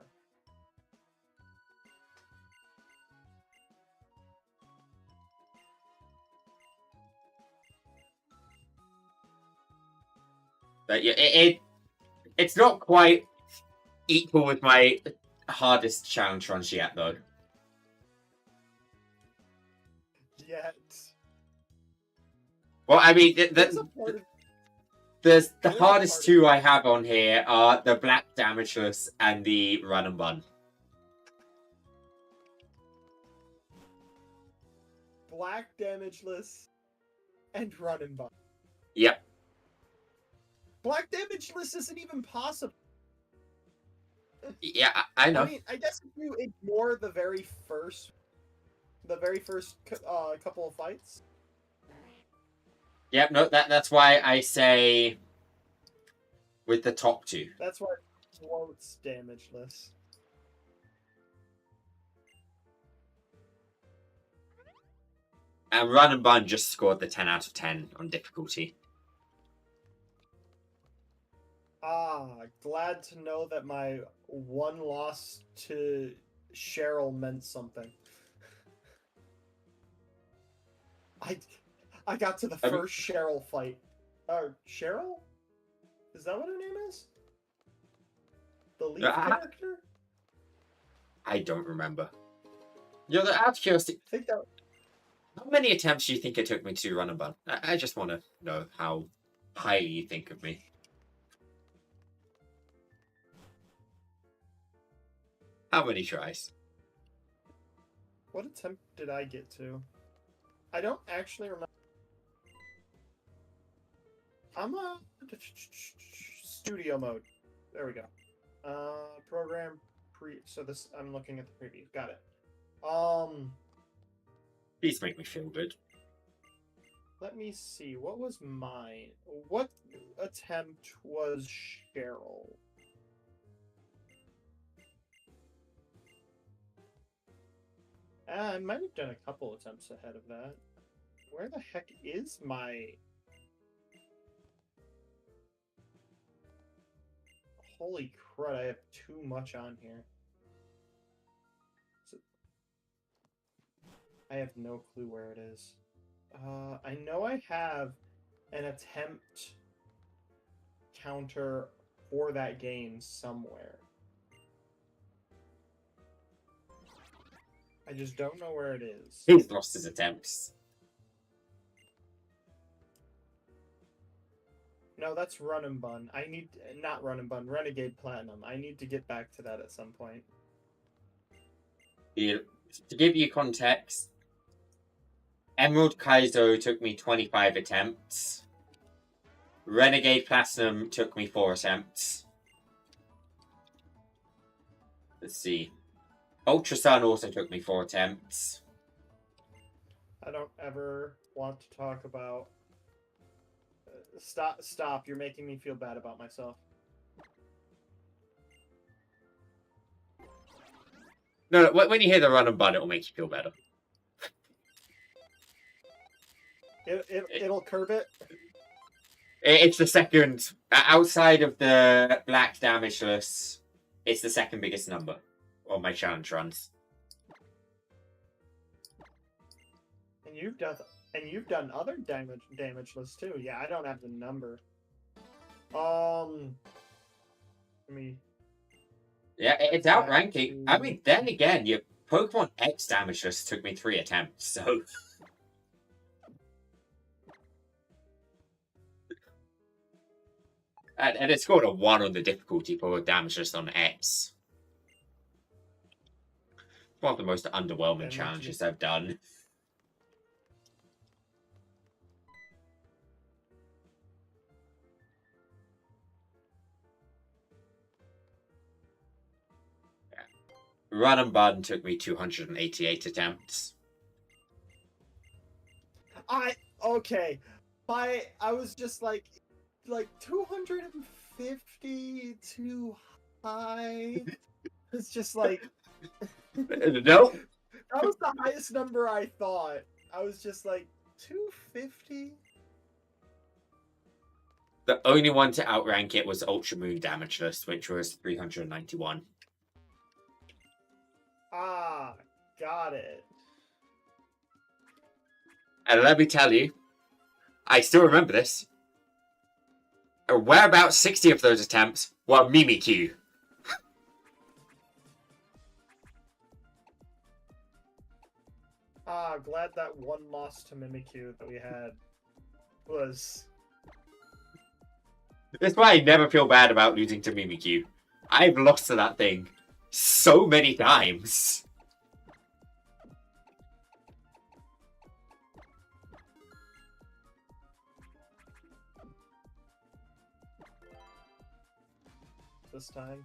But yeah, it's not quite equal with my hardest challenge runs yet, though. Yet. Well, I mean, the hardest 2 I have on here are the Black Damageless and the Run and Bun. Black Damageless and Run and Bun. Yep. Black Damageless isn't even possible. Yeah, I know. I mean, I guess if you ignore the very first couple of fights. Yep, no, that's why I say with the top 2. That's why it floats damageless. And Run and Bun just scored the 10 out of 10 on difficulty. Glad to know that my 1 loss to Cheryl meant something. I got to the first Cheryl fight. Cheryl? Is that what her name is? The Leaf character? I don't remember. You know, out of curiosity, I think that. how many attempts do you think it took me to run a bun? I just want to know how highly you think of me. How many tries? What attempt did I get to? I don't actually remember. I'm a studio mode. There we go. Program so this I'm looking at the preview. Got it. These make me feel good. Let me see. What was mine? What attempt was Cheryl? I might have done a couple attempts ahead of that. Where the heck is my... Holy crud, I have too much on here. I have no clue where it is. I know I have an attempt counter for that game somewhere. I just don't know where it is. He's lost his attempts. No, that's Run and Bun. I need... Not Run and Bun. Renegade Platinum. I need to get back to that at some point. To give you context, Emerald Kaizo took me 25 attempts. Renegade Platinum took me 4 attempts. Let's see. Ultra Sun also took me 4 attempts. I don't ever want to talk about... Stop. You're making me feel bad about myself. No, when you hear the Run and Bun, it'll make you feel better. It'll curb it? It's the second... Outside of the Black Damageless, it's the second biggest number on my challenge runs. And you've done other damageless too. Yeah, I don't have the number. Let me. Yeah, it's outranking. I mean, then again, your Pokemon X damageless took me 3 attempts, so. And it scored a 1 on the difficulty for damageless on X. One of the most underwhelming challenges I've done. Run and Bun took me 288 attempts. I was just like 250 too high. It's just like No. That was the highest number I thought. I was just like 250. The only one to outrank it was Ultra Moon Damageless, which was 391. Ah, got it. And let me tell you, I still remember this. Where about 60 of those attempts were Mimikyu. Ah, glad that one loss to Mimikyu that we had was... That's why I never feel bad about losing to Mimikyu. I've lost to that thing so many times. This time.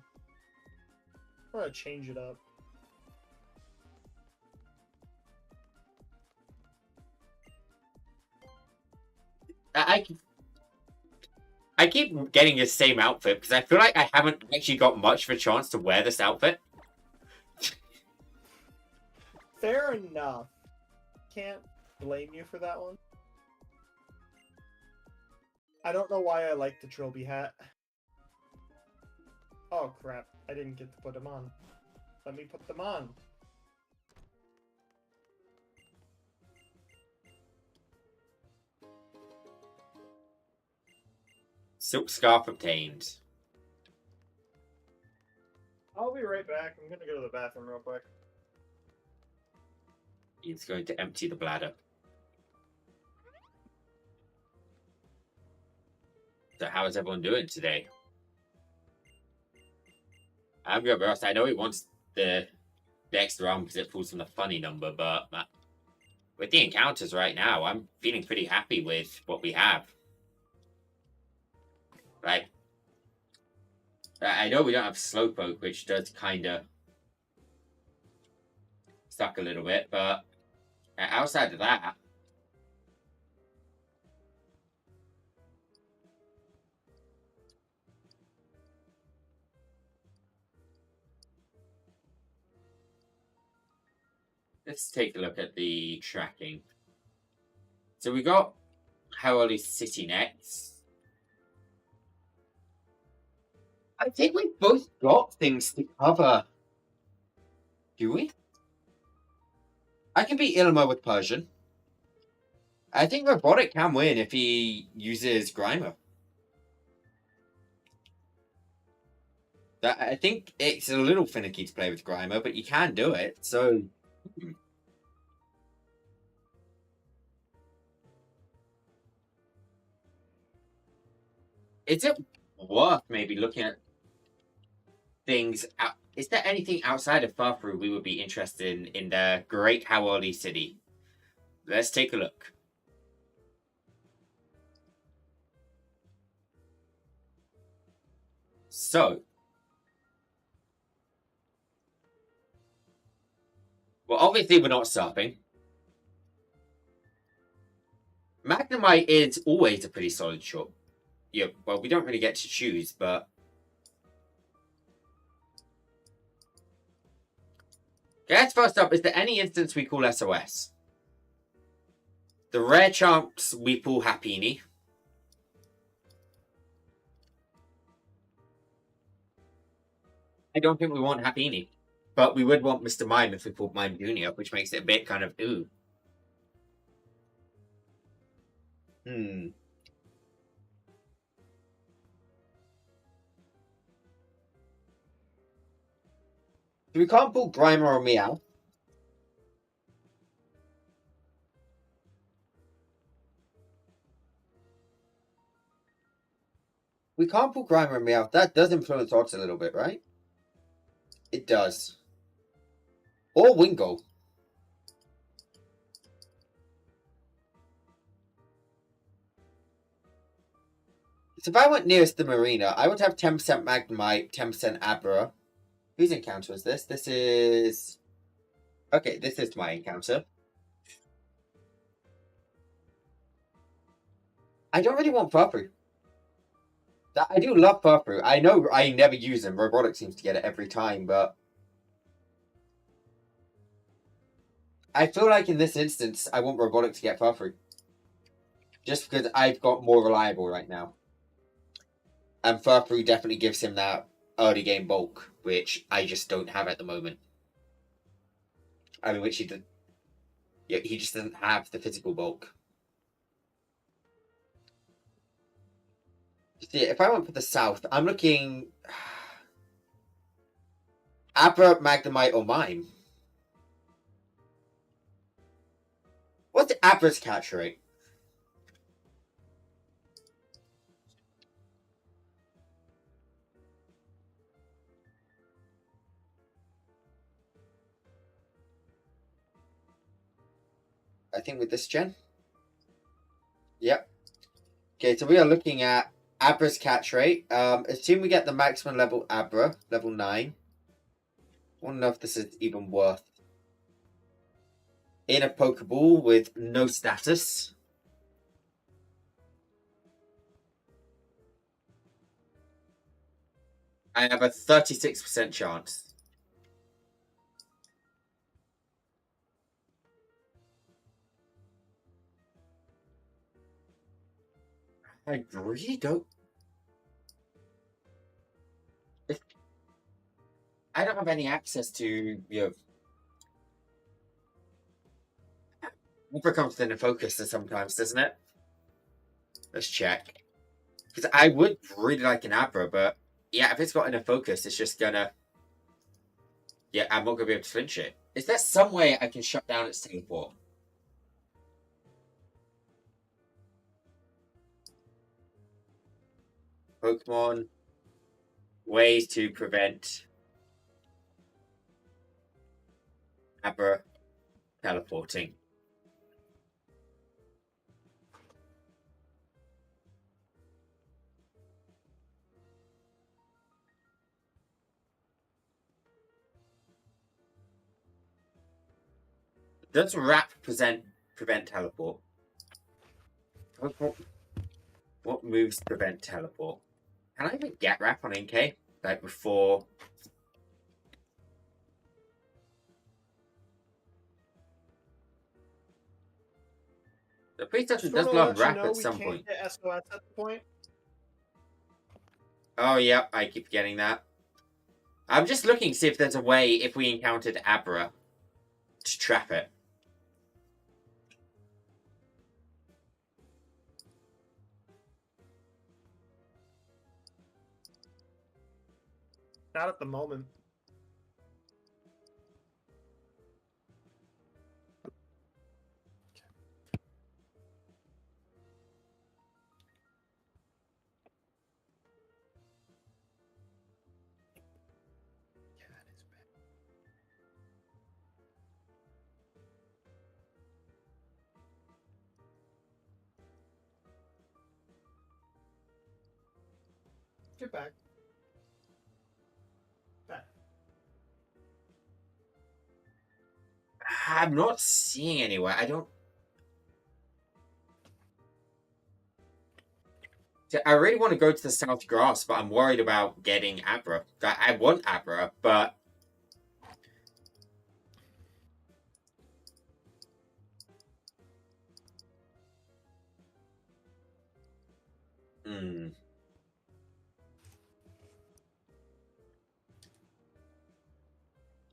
We're gonna change it up. I keep getting the same outfit because I feel like I haven't actually got much of a chance to wear this outfit. Fair enough. Can't blame you for that one. I don't know why I like the Trilby hat. Oh crap, I didn't get to put them on. Let me put them on. Silk Scarf obtained. back. I'm gonna go to the bathroom real quick. He's going to empty the bladder. So how is everyone doing today? I'm good, Ross. I know he wants the extra round because it pulls from the funny number, but with the encounters right now, I'm feeling pretty happy with what we have. Right? I know we don't have Slowpoke, which does kind of suck a little bit, but outside of that, let's take a look at the tracking. So we got Howley City next. I think we've both got things to cover. Do we? I can beat Ilma with Persian. I think Robotic can win if he uses Grimer. I think it's a little finicky to play with Grimer, but you can do it, so... Is it worth maybe looking at things out? Is there anything outside of Farfru we would be interested in the Great Howley City? Let's take a look. So, well, obviously we're not stopping. Magnemite is always a pretty solid shot. Yeah, well, we don't really get to choose, but... Okay, first up, is there any instance we call SOS? The rare chance we pull Happiny. I don't think we want Happiny. But we would want Mr. Mime if we pulled Mime Jr., which makes it a bit kind of, ooh. So we can't pull Grimer or Meow. We can't pull Grimer and Meow. That does influence odds a little bit, right? It does. Or Wingull. So if I went nearest the Marina, I would have 10% Magnemite, 10% Abra. Whose encounter is this? This is... Okay, this is my encounter. I don't really want Farfru. I do love Farfru. I know I never use him. Robotic seems to get it every time, but... I feel like in this instance, I want Robotic to get Farfru. Just because I've got more reliable right now. And Farfru definitely gives him that early game bulk, which I just don't have at the moment. I mean, which he did. Yeah, he just doesn't have the physical bulk. See, if I went for the south, I'm looking Abra, Magnemite, or Mime. What's Abra's catch rate? I think with this gen. Yep. Okay, so we are looking at Abra's catch rate. Assume we get the maximum level Abra, level 9. I want to know if this is even worth. In a Pokeball with no status. I have a 36% chance. I really don't. I don't have any access to, Abra comes in a focus sometimes, doesn't it? Let's check. Because I would really like an Abra, but yeah, if it's got in a focus, it's just gonna. Yeah, I'm not gonna be able to flinch it. Is there some way I can shut down its teleport? Pokemon. Ways to prevent Abra teleporting. Does Wrap prevent teleport? What moves prevent teleport? Can I even get Wrap on NK? Like before. The Priestess does love Wrap at some point. Get SOS at the point. Oh, yeah, I keep getting that. I'm just looking to see if there's a way, if we encountered Abra, to trap it. Not at the moment. Get back. Back. I'm not seeing anywhere. I don't. I really want to go to the South Grass, but I'm worried about getting Abra. I want Abra, but. Hmm.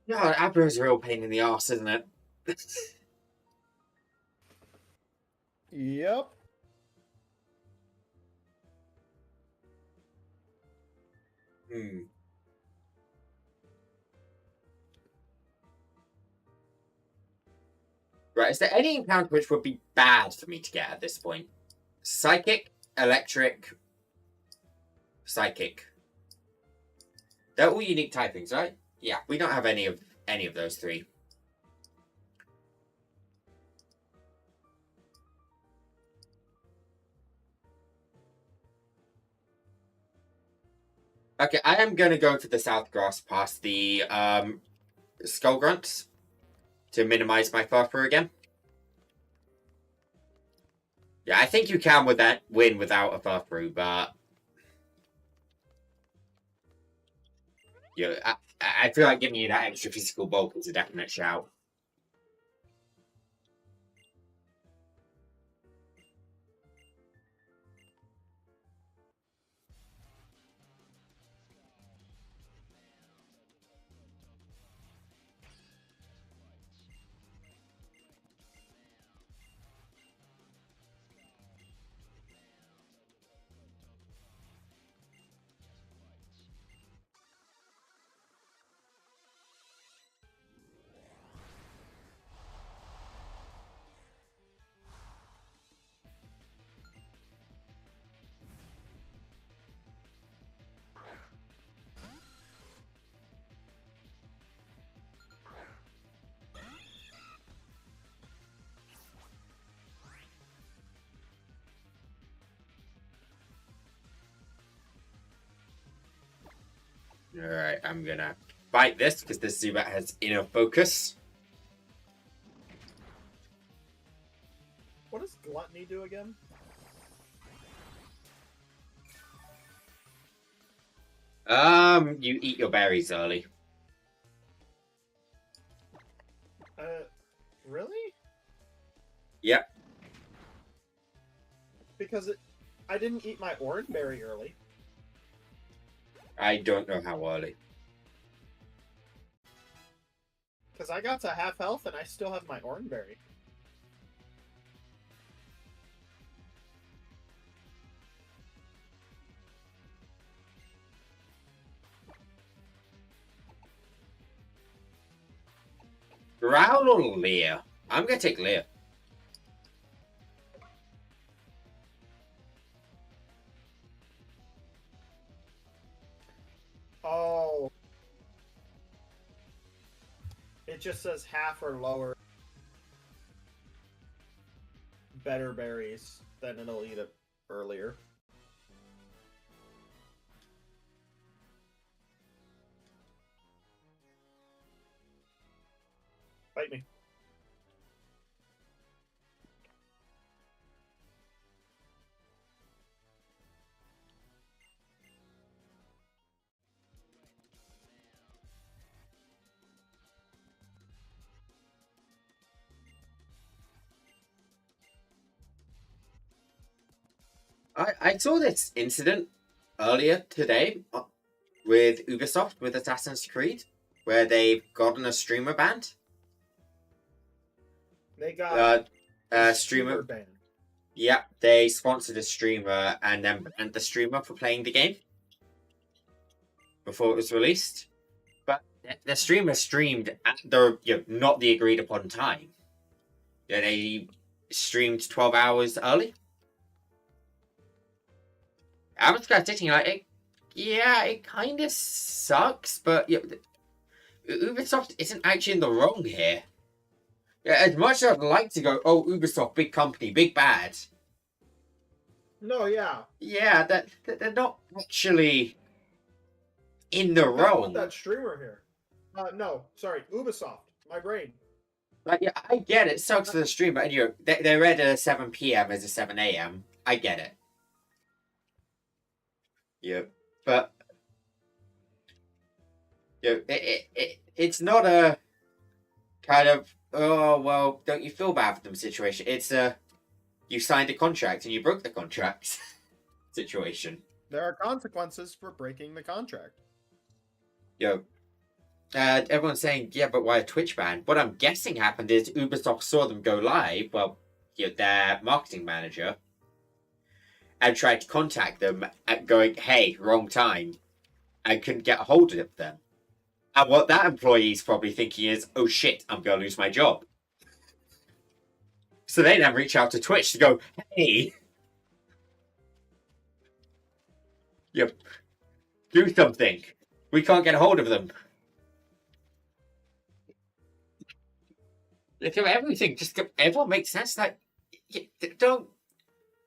Yeah, Abra is a real pain in the ass, isn't it? Yep. Hmm. Right, is there any encounter which would be bad for me to get at this point? Psychic, Electric, Psychic. They're all unique typings, right? Yeah, we don't have any of those three. Okay, I am gonna go to the South Grass past the Skull Grunts to minimize my Furfur again. Yeah, I think you can with that win without a Furfur, but yeah, I feel like giving you that extra physical bulk is a definite shout. Alright, I'm gonna fight this because this Zubat has inner focus. What does Gluttony do again? You eat your berries early. Really? Yep. Because I didn't eat my orange berry early. I don't know how early. Because I got to half health and I still have my orange berry. Growl or Leer? I'm gonna take Leer. Oh. It just says half or lower. Better berries. Then it'll eat it earlier. Fight me. I saw this incident earlier today with Ubisoft with Assassin's Creed, where they've gotten a streamer banned. They got a streamer banned. Yeah, they sponsored a streamer and then banned the streamer for playing the game before it was released. But the streamer streamed at not the agreed upon time. Yeah, they streamed 12 hours early. I was kind of sitting like, it kind of sucks, but Ubisoft isn't actually in the wrong here. Yeah, as much as I'd like to go, oh, Ubisoft, big company, big bad. No, yeah. Yeah, they're not actually in the I wrong. want that streamer here. No, sorry, Ubisoft. My brain. Like, yeah, I get it. Sucks for the streamer, and they read a 7 p.m. as a 7 a.m. I get it. Yeah, but it's not a kind of, oh well, don't you feel bad for them situation. It's a you signed a contract and you broke the contract situation. There are consequences for breaking the contract. Everyone's saying, yeah, but why a Twitch ban? What I'm guessing happened is Ubisoft saw them go live, well, their marketing manager, and tried to contact them and going, hey, wrong time, and couldn't get a hold of them. And what that employee's probably thinking is, oh shit, I'm going to lose my job. So they then reach out to Twitch to go, hey, do something. We can't get a hold of them. Everything everyone makes sense. Like, don't.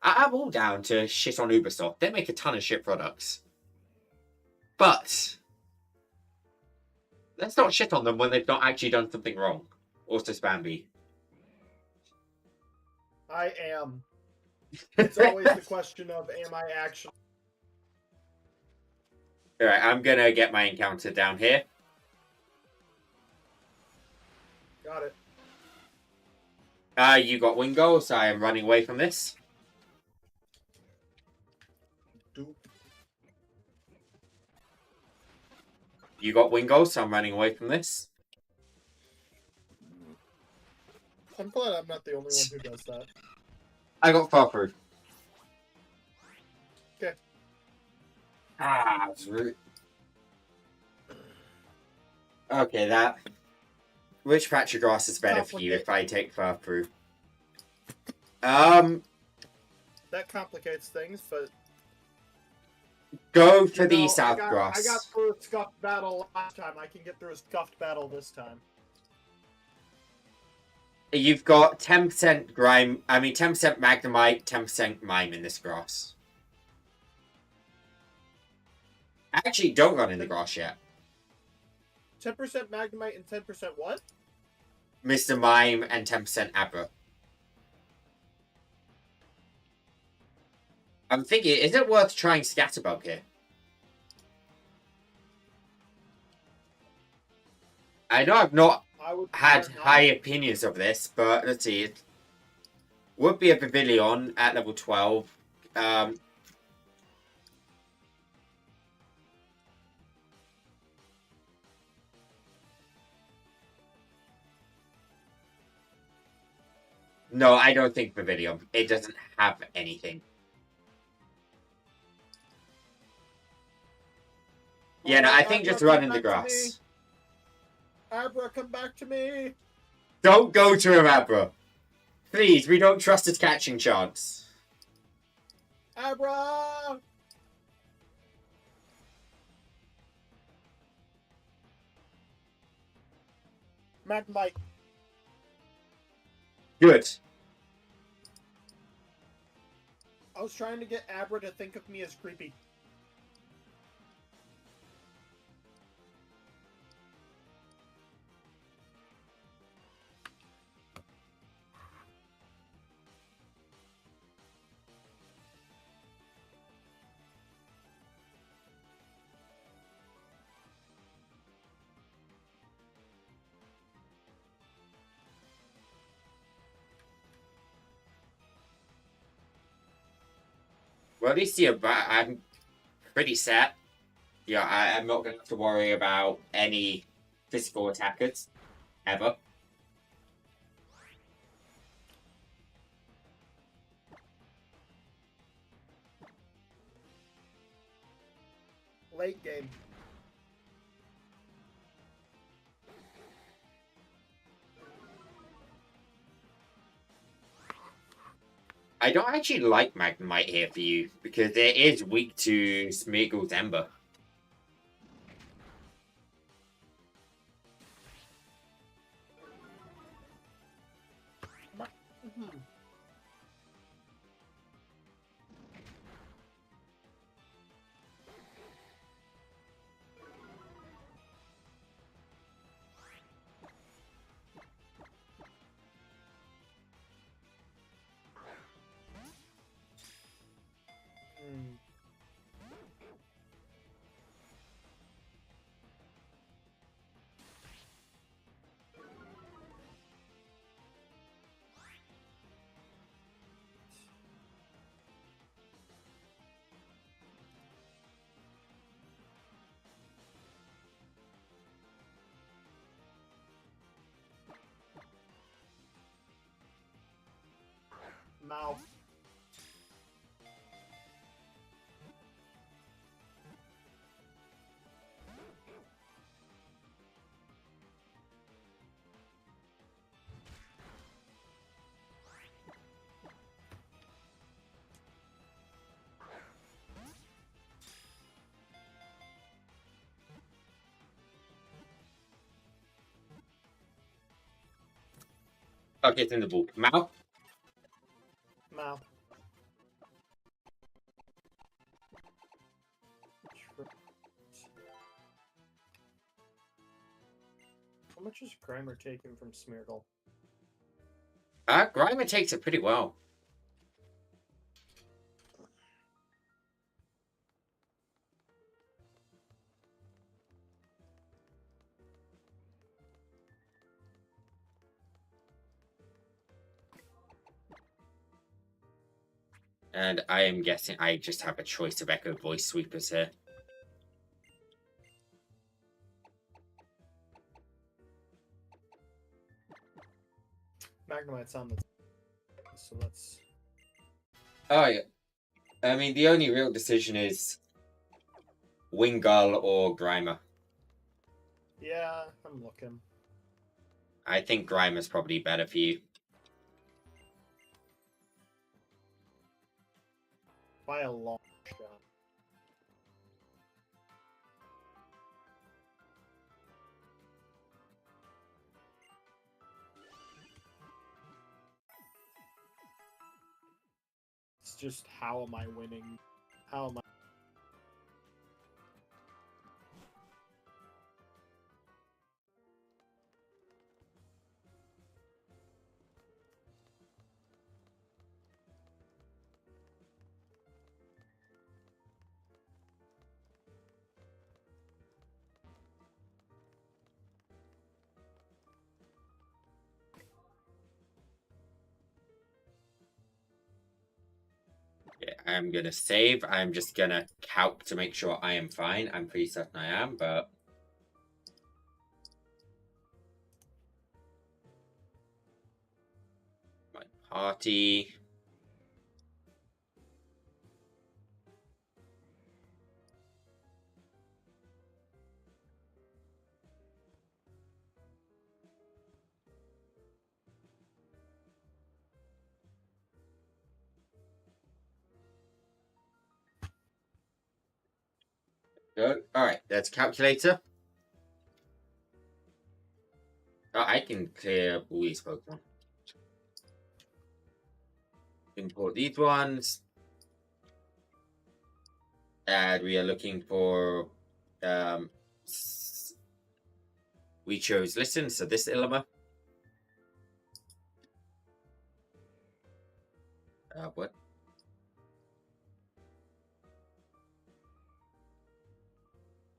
I'm all down to shit on Ubisoft. They make a ton of shit products, but let's not shit on them when they've not actually done something wrong. Also, Spamby. I am. It's always the question of, am I actually? All right, I'm gonna get my encounter down here. Got it. You got Wingo, so I am running away from this. Doop. You got Wingo, so I'm running away from this. I'm glad I'm not the only one who does that. I got Farfru. Okay. That's rude. Okay, that. Which patch of grass is better for you if I take Farfru? That complicates things, but go for the south grass. I got through a scuffed battle last time. I can get through a scuffed battle this time. You've got 10% grime. 10% magnemite, 10% mime in this grass. Actually, don't run in the grass yet. 10% magnemite and 10% what? Mr. Mime and 10% Abra. I'm thinking, is it worth trying Scatterbug here? I know I've not had high opinions of this, but let's see. It would be a Pavilion at level 12. No, I don't think Pavilion. It doesn't have anything. Yeah, no, I think just run in the grass. Abra, come back to me! Don't go to him, Abra. Please, we don't trust his catching chance. Abra! Magnemite. Good. I was trying to get Abra to think of me as creepy. Well, at least I'm pretty set. Yeah, I'm not going to have to worry about any physical attackers. Ever. Late game. I don't actually like Magnemite here for you, because it is weak to Smeagol's Ember. Mouth. Okay, it's in the book. Mouth? Mouth. How much is Grimer taking from Smeargle? Grimer takes it pretty well. And I am guessing I just have a choice of Echo Voice Sweepers here. Magnemite's on the... So let's... Oh, yeah. I mean, the only real decision is Wingull or Grimer. Yeah, I'm looking. I think Grimer's probably better for you. By a long shot. It's just, how am I winning? How am I... Yeah, I'm gonna save. I'm just gonna calc to make sure I am fine. I'm pretty certain I am, but... My party... Good. Alright, that's calculator. Oh, I can clear all these Pokemon. Import these ones. And we are looking for we chose listen, so this Illimer. What?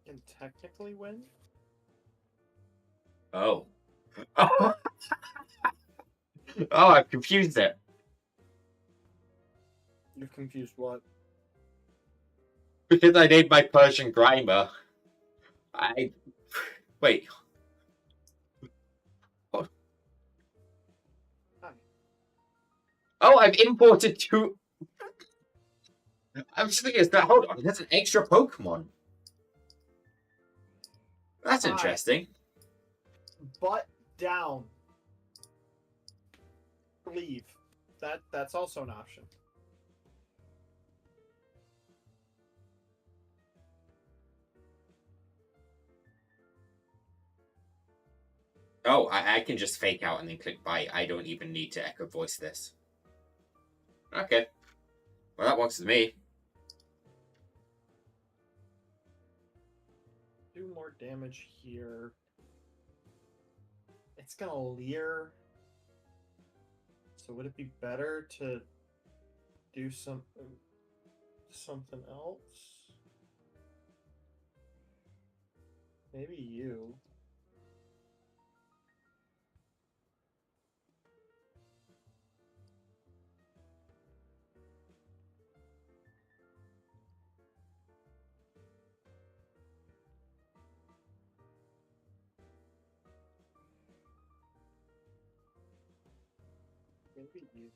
Can technically win. Oh. Oh, I've confused it. You've confused what? Because I named my Persian Grimer. I wait. What? Hi. Oh, I've imported two. I'm just thinking, is that hold on? That's an extra Pokemon. That's Hi. interesting. Butt down. Leave. That's also an option. Oh, I can just fake out and then click buy. I don't even need to echo voice this. Okay. Well, that works with me. Do more damage here. It's gonna leer. So would it be better to do something else? Maybe you. Maybe you.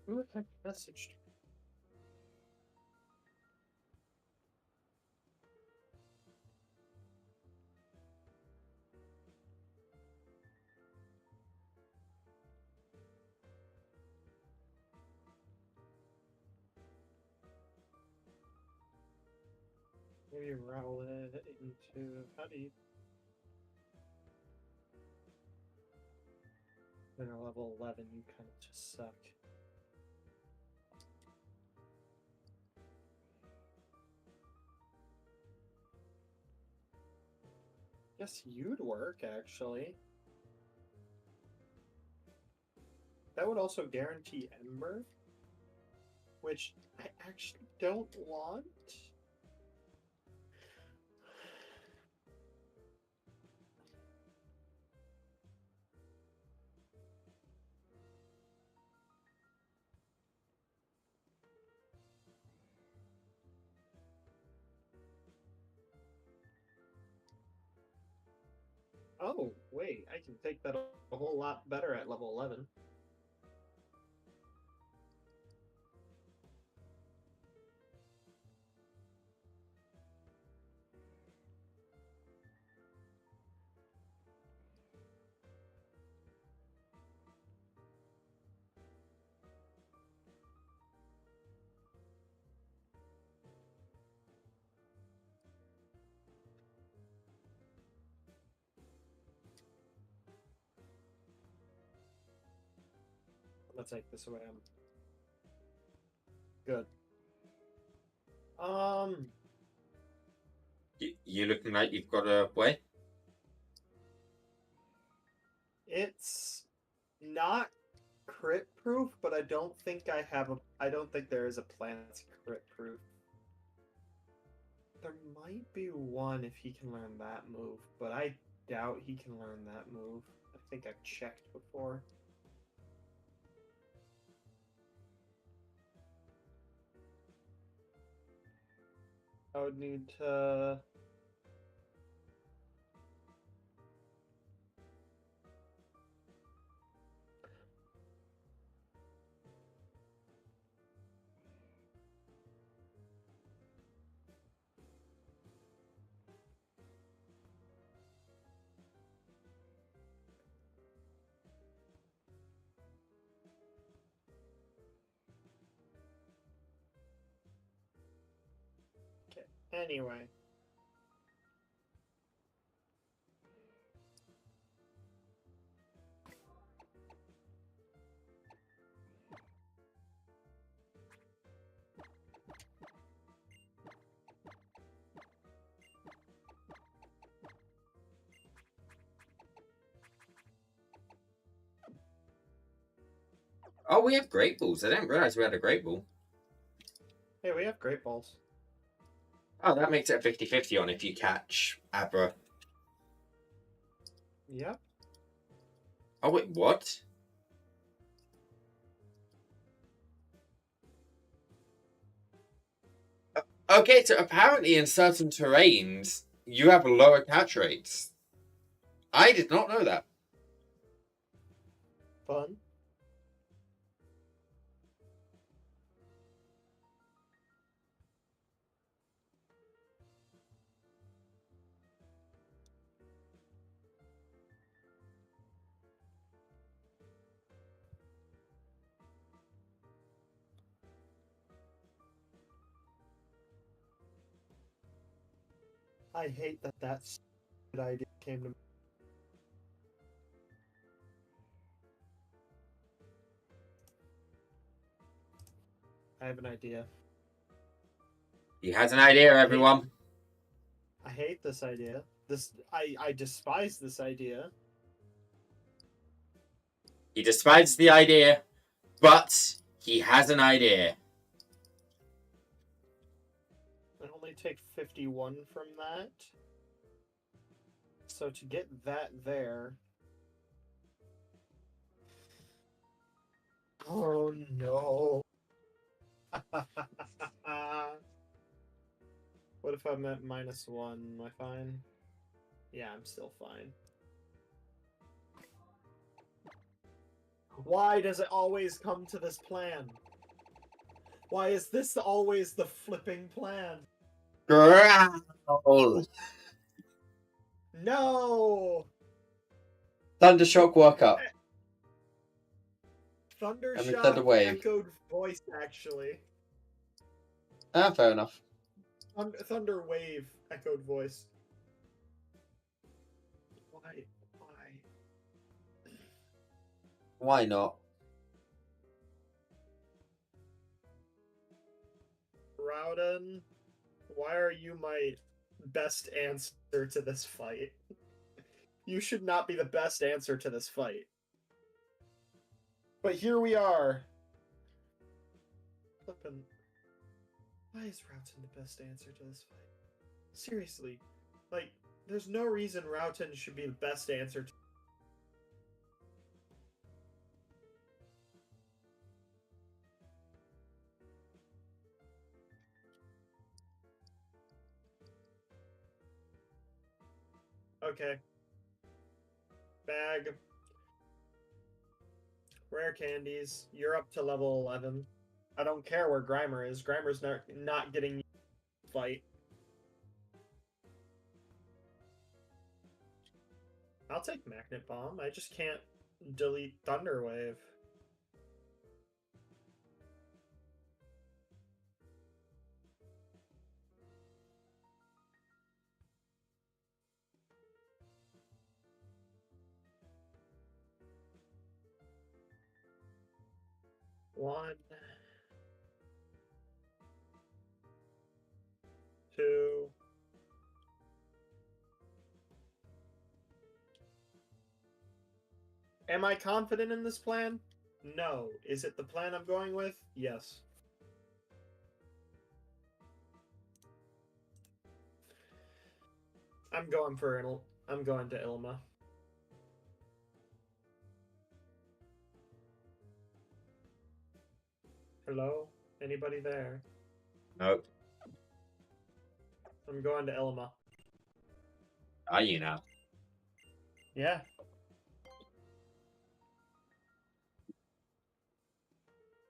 Who the heck messaged? Maybe roll it into how do you? When you're level 11, you kind of just suck. Guess you'd work, actually. That would also guarantee Ember, which I actually don't want. Oh, wait, I can take that a whole lot better at level 11. Let's take this away. I'm good. You looking like you've got a way? It's not crit proof, but I don't think I have a. I don't think there is a plan that's crit proof. There might be one if he can learn that move, but I doubt he can learn that move. I think I've checked before. I would need to... Okay, anyway. Oh, we have great balls. I didn't realize we had a great ball. Hey, we have great balls. Oh, that makes it a 50-50 on if you catch Abra. Yep. Oh, wait, what? Okay, so apparently in certain terrains, you have lower catch rates. I did not know that. Fun. I hate that that stupid idea came to me. I have an idea. He has an idea, everyone. I hate this idea. I despise this idea. He despises the idea, but he has an idea. I only take 51 from that. So to get that there... Oh no. What if I'm at -1? Am I fine? Yeah, I'm still fine. Why does it always come to this plan? Why is this always the flipping plan? Growl. No! Thundershock walk up. Thundershock Thunder Wave. echoed voice, actually. Ah, fair enough. Thunder Wave echoed voice. Why? Why not? Rowden, why are you my best answer to this fight? You should not be the best answer to this fight. But here we are. Flippin'. Why is Rowden the best answer to this fight? Seriously. Like, there's no reason Rowden should be the best answer to... Okay. Bag. Rare candies. You're up to level 11. I don't care where Grimer is. Grimer's not getting you to fight. I'll take Magnet Bomb. I just can't delete Thunder Wave. One, two. Am I confident in this plan? No. Is it the plan I'm going with? Yes. I'm going to Ilma. Hello? Anybody there? Nope. I'm going to Ilma. Are you now? Yeah.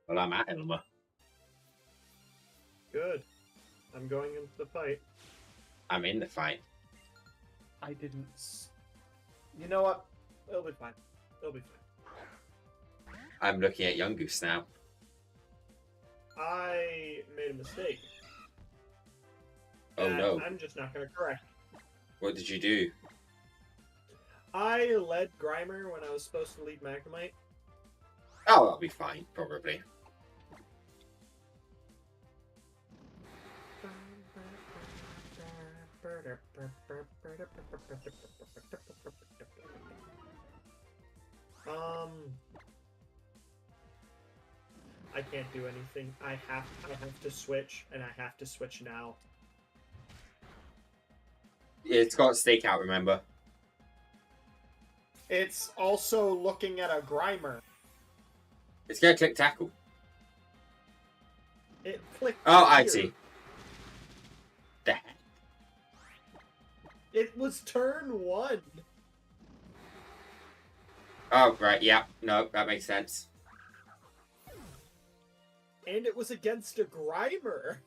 Well, I'm at Elma. Good. I'm going into the fight. I'm in the fight. I didn't. You know what? It'll be fine. It'll be fine. I'm looking at Young Goose now. I made a mistake. Oh And no. I'm just not going to correct. What did you do? I led Grimer when I was supposed to lead Magnemite. Oh, I'll be fine, probably. I can't do anything. I have to switch, and I have to switch now. It's got stakeout, remember? It's also looking at a Grimer. It's gonna click tackle. It clicked. Oh, I here. see. The heck? It was turn 1. Oh, right, yeah. No, that makes sense. And it was against a Grimer.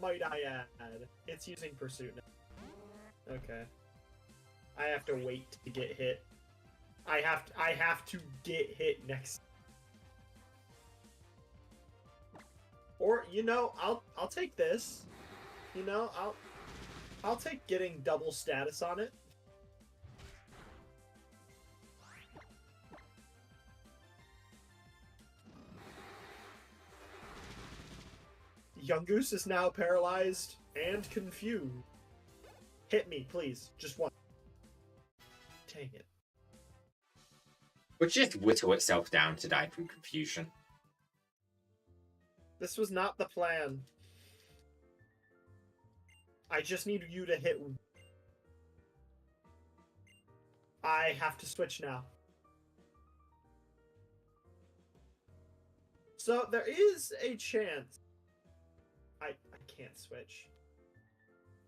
Might I add. It's using Pursuit now. Okay. I have to wait to get hit. I have to get hit next. Or, you know, I'll take this. You know, I'll take getting double status on it. Young Goose is now paralyzed and confused. Hit me, please. Just one. Dang it. Would just whittle itself down to die from confusion. This was not the plan. I just need you to hit. I have to switch now. So there is a chance. I can't switch.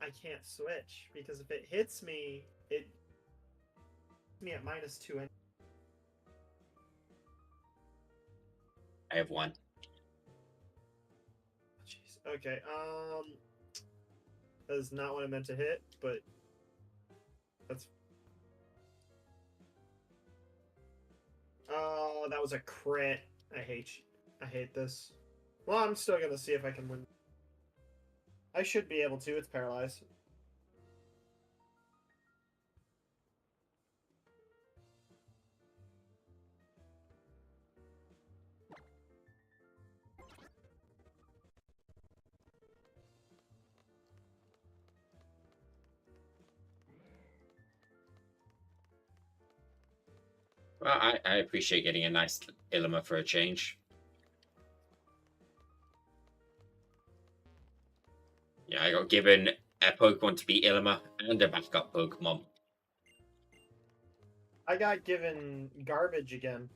I can't switch because if it hits me, it hits me at -2. I have one. Jeez. Okay. That is not what I meant to hit, but that's. Oh, that was a crit. I hate this. Well, I'm still gonna see if I can win. I should be able to. It's paralyzed. Well, I appreciate getting a nice Ilima for a change. Yeah, I got given a Pokemon to be Ilima and a backup Pokemon. I got given garbage again.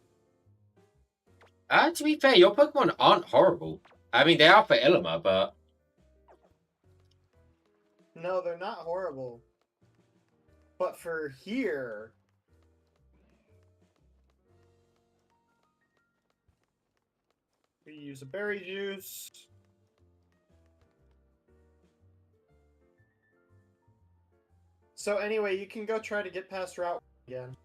To be fair, your Pokemon aren't horrible. I mean, they are for Ilima, but... No, they're not horrible. But for here... we use a berry juice. So anyway, you can go try to get past Route again.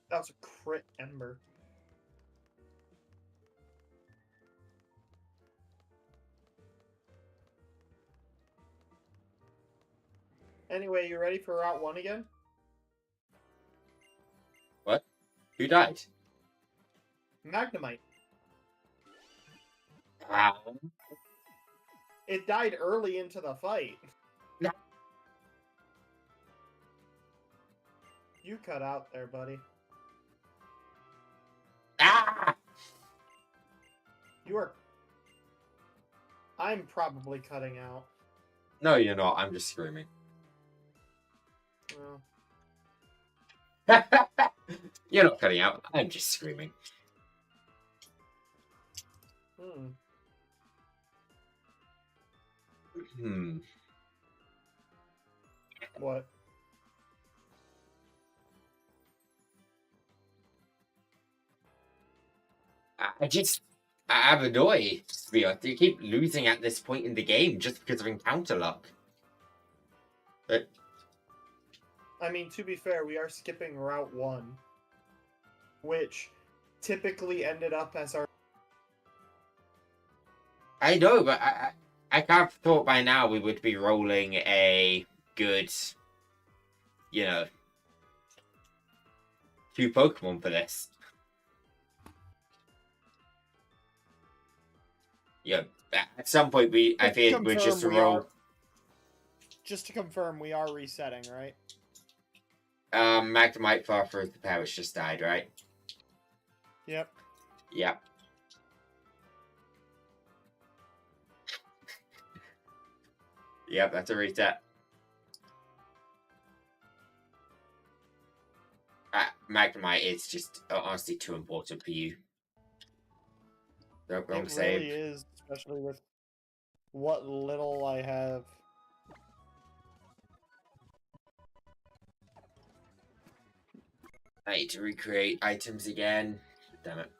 That was a crit Ember. Anyway, you ready for Route 1 again? What? Who died? Magnemite. Um, It died early into the fight. No. You cut out there, buddy. ah! You are... I'm probably cutting out. No, you're not. I'm just screaming. Well, You're not cutting out. I'm just screaming. What? I'm annoyed, to be honest. You keep losing at this point in the game just because of encounter luck. But I mean, to be fair, we are skipping Route 1, which typically ended up as our... I know, but I kind of thought by now we would be rolling a good, you know, 2 Pokemon for this. Yeah, at some point I feel we're just roll. Just to confirm, we are resetting, right? Magnemite for the powers just died, right? Yep. Yep. Yep, that's a reset. Magnemite is just honestly too important for you. Wrong save. It really is, especially with what little I have. I need to recreate items again. Damn it.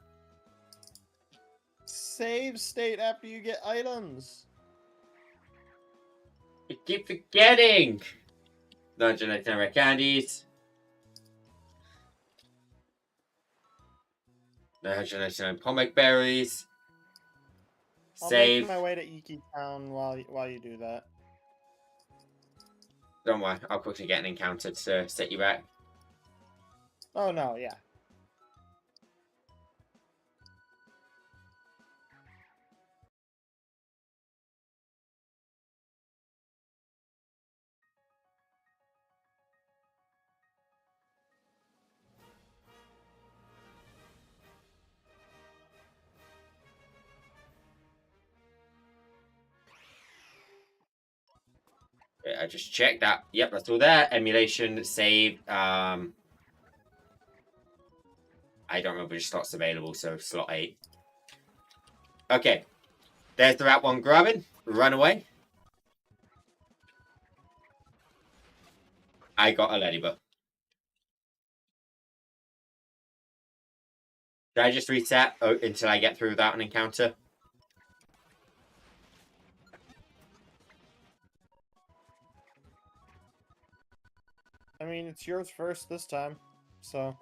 Save state after you get items. I keep forgetting! 999 red candies. 999 pomegranate berries. I'll Save. make my way to Iki Town while you do that. Don't worry, I'll quickly get an encounter to set you back. Oh no, yeah. I just checked that. Yep, that's all there. Emulation, save. I don't remember which slot's available, so slot 8. Okay. There's the Route 1 grabbing. Run away. I got a ladybug. Should I just reset until I get through without an encounter? I mean, it's yours first this time, so...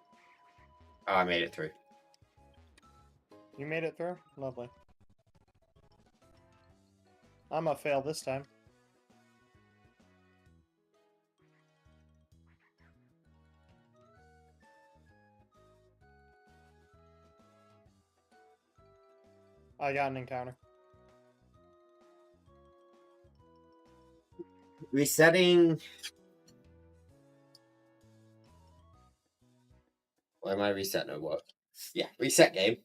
Oh, I made it through. You made it through? Lovely. I'm gonna fail this time. I got an encounter. Resetting. Why am I resetting or what? Yeah, reset game.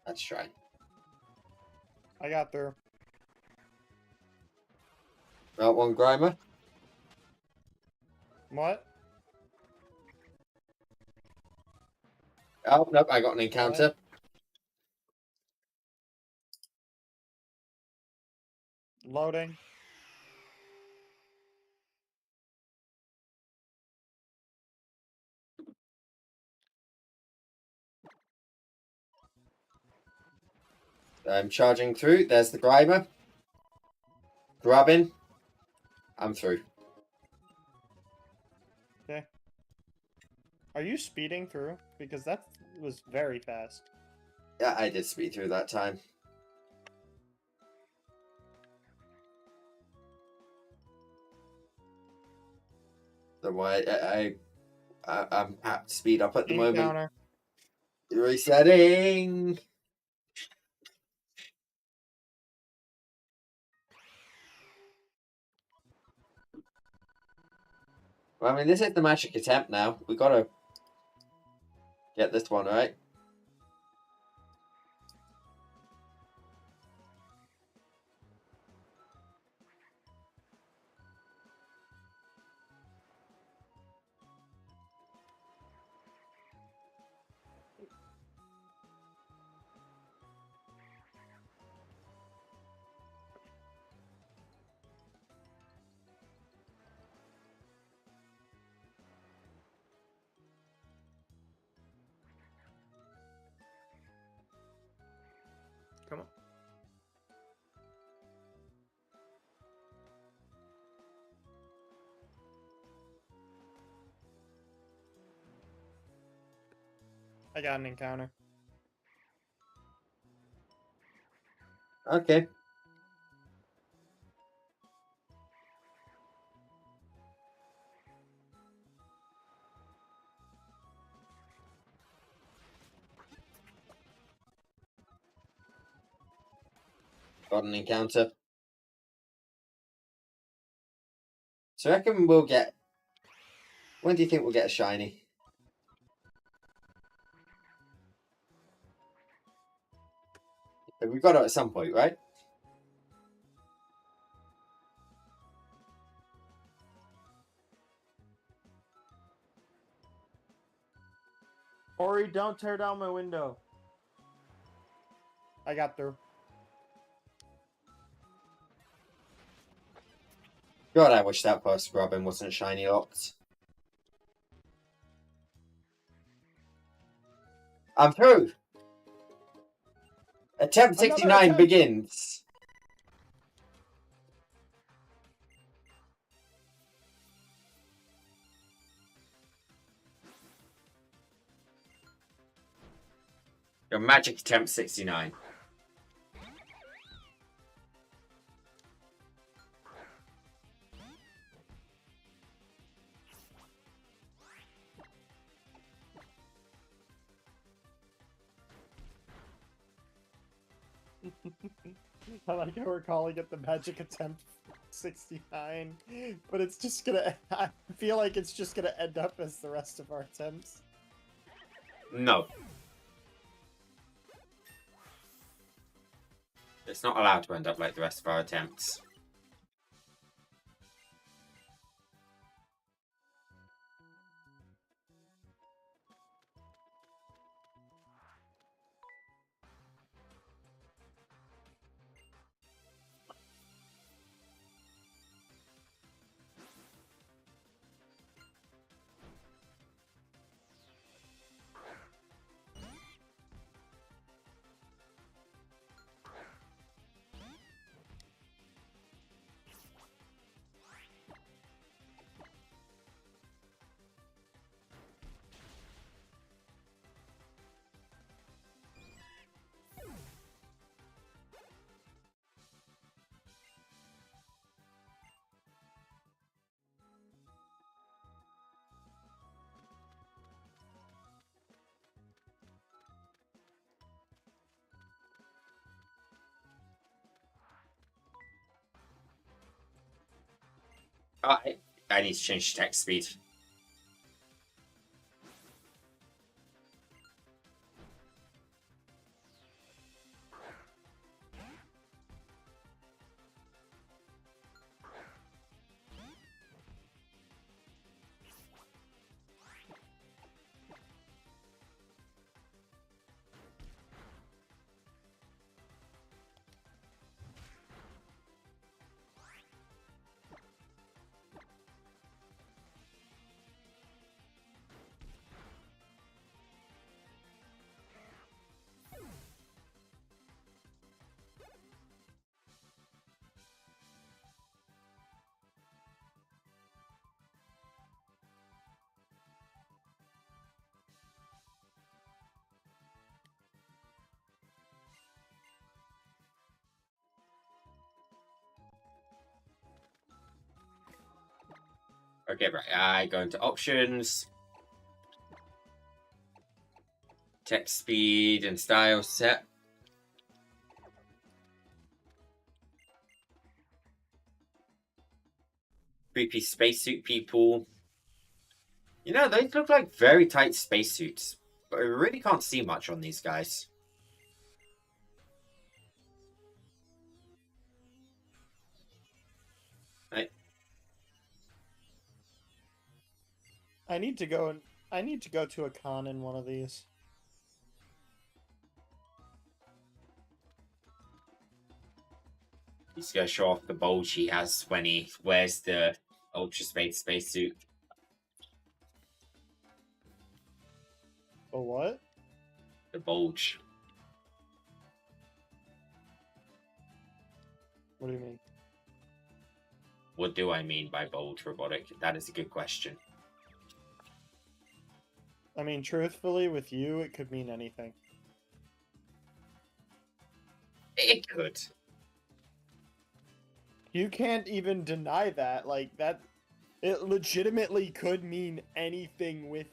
Let's try. I got through. Route 1 Grimer. What? Oh, nope, I got an encounter. Loading. I'm charging through. There's the Grimer. Grabbing. I'm through. Okay. Are you speeding through? Because that was very fast. Yeah, I did speed through that time. Don't worry, I'm at speed up at the moment. Encounter. Resetting. Well, I mean, this is the magic attempt now. We gotta Get this one, right? Come on. I got an encounter. Okay. Got an encounter. So I reckon we'll get... When do you think we'll get a shiny? We got it at some point, right? Ori, don't tear down my window. I got through. God, I wish that first Robin wasn't shiny locked. I'm through! Attempt 69 attempt. begins. Your magic attempt 69. I like how we're calling it the magic attempt 69, but it's just gonna. I feel like it's just gonna end up as the rest of our attempts. No. It's not allowed to end up like the rest of our attempts. I need to change text speed. Okay, right. I go into options. Text speed and style set. Creepy spacesuit people. You know, those look like very tight spacesuits. But I really can't see much on these guys. Right. I need to go to a con in one of these. He's gonna show off the bulge he has when he wears the Ultra spacesuit. A what? The bulge. What do you mean? What do I mean by bulge robotic? That is a good question. I mean, truthfully, with you, it could mean anything. It could. You can't even deny that. Like, that... It legitimately could mean anything with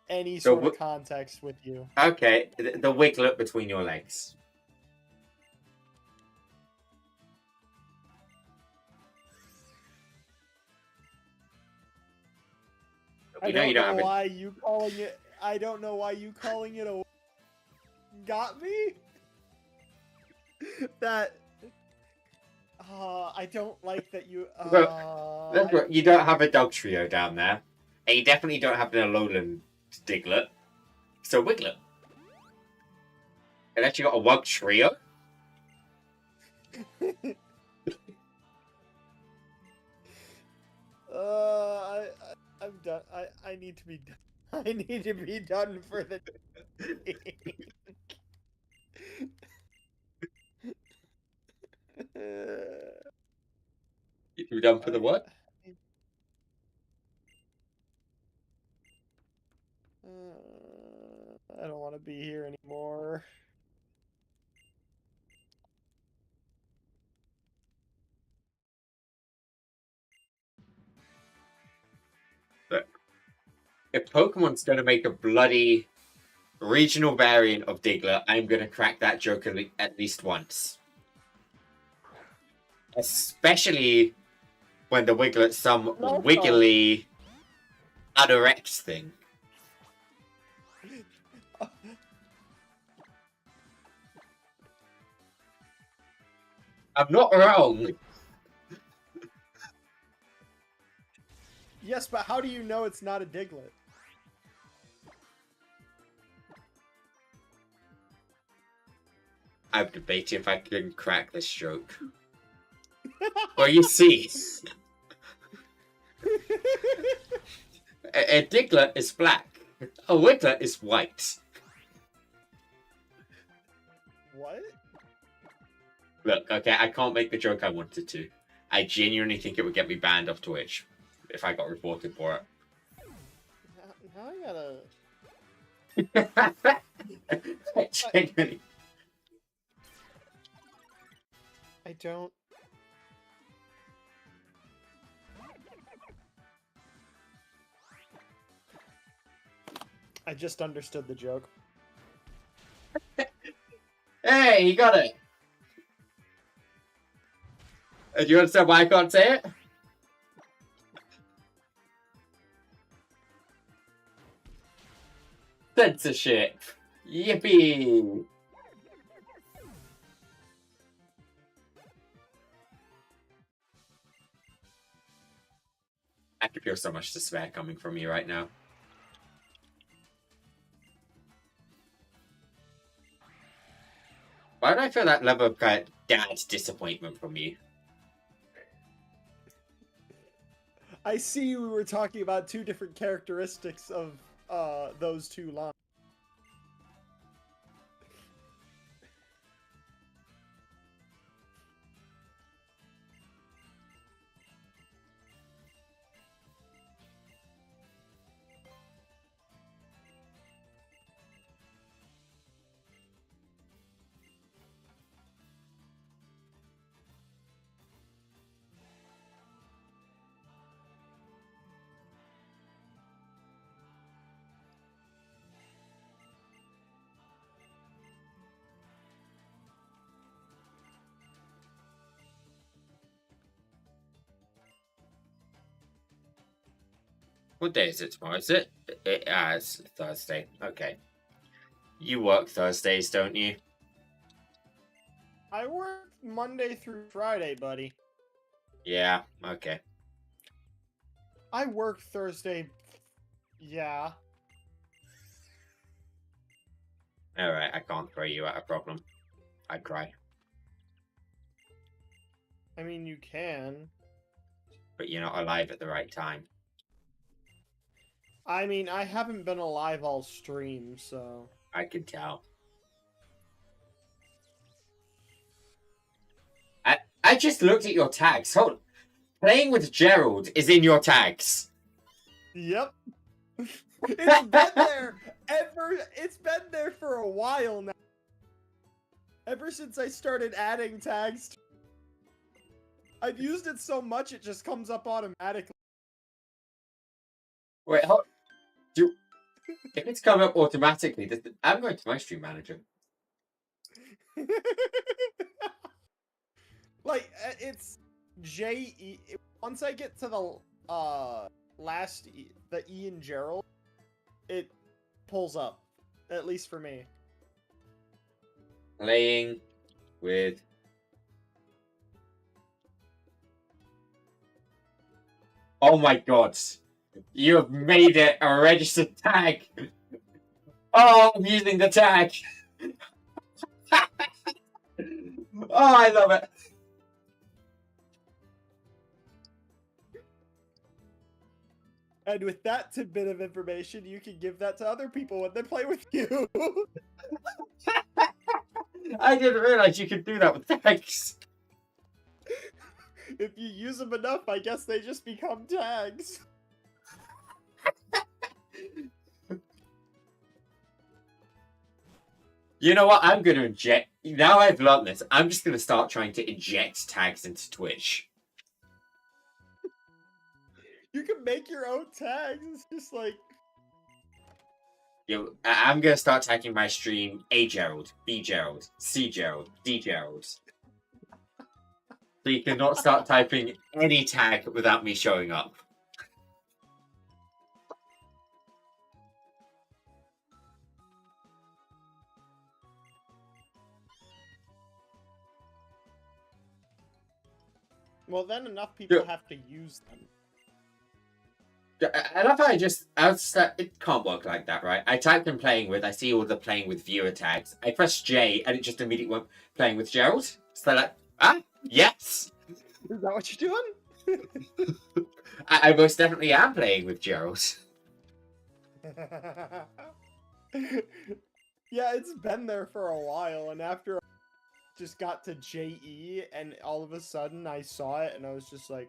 any sort of context with you. Okay, the wiglet between your legs. I don't know why you calling it... I don't know why you calling it a... Got me? That... I don't like that you... You don't have a dog trio down there. And you definitely don't have an Alolan Diglett. So Wiglet. Unless you got a Wug trio. I'm done. I need to be done. I need to be done for the day. You done for the what? I don't want to be here anymore. Look, if Pokemon's going to make a bloody regional variant of Diglett, I'm going to crack that joke at least once. Especially when the Wiglet's some wiggly Adorex thing. I'm not wrong. Yes, but how do you know it's not a Diglett? I'm debating if I can crack this joke. Well, you see, a Diglett is black. A Wiglet is white. What? Look, okay, I can't make the joke I wanted to. I genuinely think it would get me banned off Twitch if I got reported for it. Now I gotta... Genuinely. I don't... I just understood the joke. Hey, you got it! Do you understand why I can't say it? Censorship! Yippee! I can feel so much despair coming from you right now. Why do I feel that level of kind of dad's disappointment from you? I see we were talking about two different characteristics of those two lines. What day is it tomorrow? Is it It's Thursday. Okay. You work Thursdays, don't you? I work Monday through Friday, buddy. Yeah, okay. I work Thursday. Yeah. Alright, I can't throw you at a problem. I'd cry. I mean, you can. But you're not alive at the right time. I mean, I haven't been alive all stream, so... I can tell. I just looked at your tags. Hold on. Playing with Gerald is in your tags. Yep. It's been there it's been there for a while now. Ever since I started adding tags to... I've used it so much it just comes up automatically. Wait, hold. If it's come up automatically, I'm going to my stream manager. Like, it's J-E... Once I get to the, last E, the E in Gerald, it pulls up. At least for me. Playing with... Oh my god. You have made it a registered tag. Oh, I'm using the tag. Oh, I love it. And with that tidbit of information, you can give that to other people when they play with you. I didn't realize you could do that with tags. If you use them enough, I guess they just become tags. You know what? I'm going to inject... Now I've learned this, I'm just going to start trying to inject tags into Twitch. You can make your own tags. It's just like... Yo, I'm going to start tagging my stream A Gerald, B Gerald, C Gerald, D Gerald. So you cannot start typing any tag without me showing up. Well, then enough people Yeah. have to use them. I love how it can't work like that, right? I typed in playing with, I see all the playing with viewer tags. I press J and it just immediately went playing with Gerald. So like, yes! Is that what you're doing? I most definitely am playing with Gerald. Yeah, it's been there for a while, and after I just got to JE, and all of a sudden I saw it, and I was just like,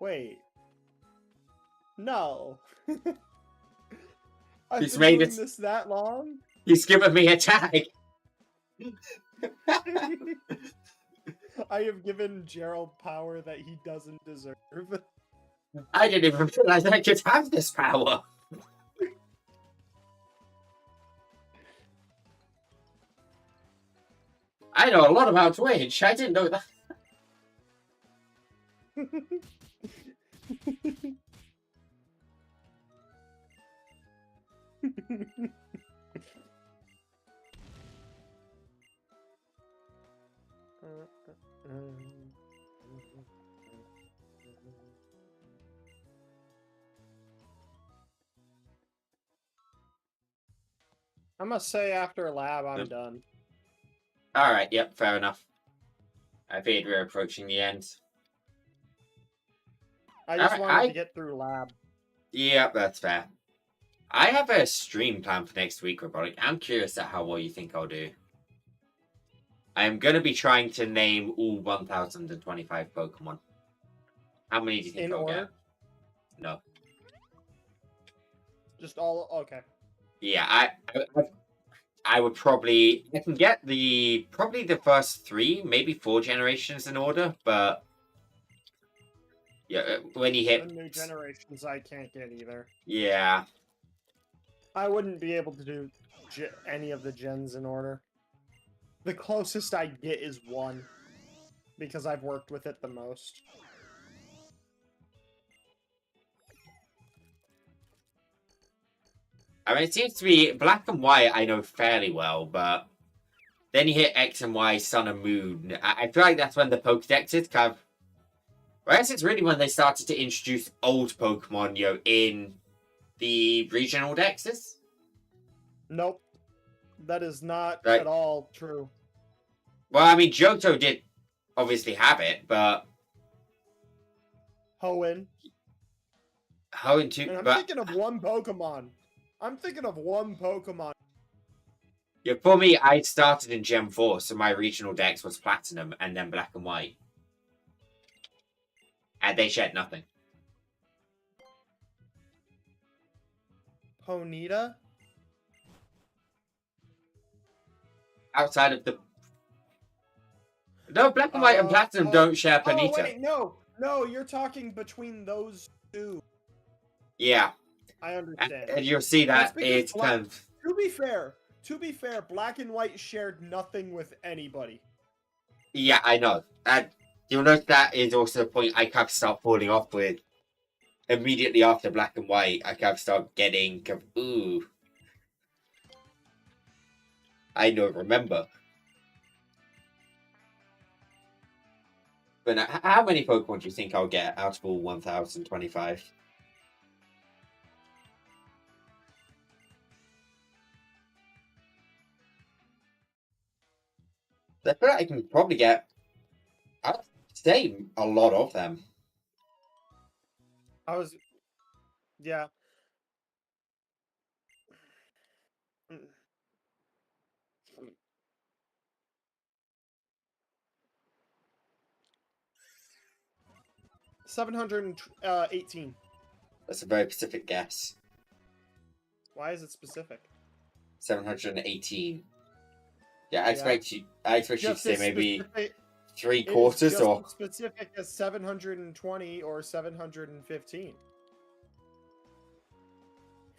wait. No. I've He's been made doing it- this that long? He's given me a tag. I have given Gerald power that he doesn't deserve. I didn't even realize I could have this power. I know a lot about Twitch. I didn't know that. I must say, after lab, I'm Yep. done. Alright, yep, fair enough. I figured we were approaching the end. I just Alright, wanted to get through lab. Yep, that's fair. I have a stream plan for next week, Robotic. I'm curious at how well you think I'll do. I'm going to be trying to name all 1,025 Pokemon. How many do you think In I'll order? get? No. Just all... Okay. Yeah, I would probably... I can get probably the first 3, maybe 4 generations in order, but... Yeah, when you hit... The new generations I can't get either. Yeah. I wouldn't be able to do any of the gens in order. The closest I get is 1. Because I've worked with it the most. I mean, it seems to be Black and White I know fairly well, but then you hit X and Y, Sun and Moon. I feel like that's when the Pokédexes kind of... Well, I guess it's really when they started to introduce old Pokemon, in the regional dexes. Nope. That is not Right. at all true. Well, I mean, Johto did obviously have it, but Hoenn. Hoenn too. And I'm But thinking of one Pokemon. yeah, for me, I started in Gen 4, so my regional dex was Platinum and then Black and White. And they shed nothing. Ponyta? Outside of the... No, Black and White and Platinum don't share Ponyta. Oh, wait, no, you're talking between those two. Yeah. I understand. And you'll see that because it's kind of... To be fair, Black and White shared nothing with anybody. Yeah, I know. And you'll notice that is also the point I kind of start falling off with. Immediately after Black and White, I kind of start getting, ooh. I don't remember. But now, how many Pokemon do you think I'll get out of all 1025? I feel like I can probably get, I'd say, a lot of them. Yeah. $718. That's a very specific guess. Why is it specific? 718. Yeah, I expect you to say as maybe specific- 3/4 it is just or... as specific as 720 or 715.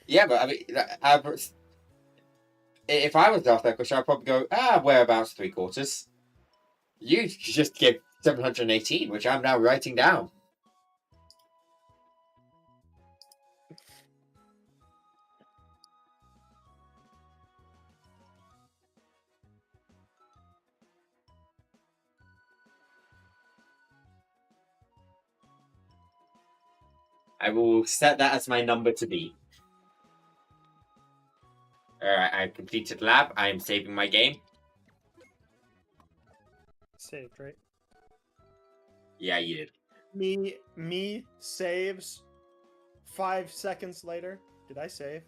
Yeah, but I mean, if I was off that question, I'd probably go, whereabouts 3/4? You just give 718, which I'm now writing down. I will set that as my number to be. Alright, I've completed lab. I am saving my game. Saved, right? Yeah, you did. Me saves 5 seconds later. Did I save?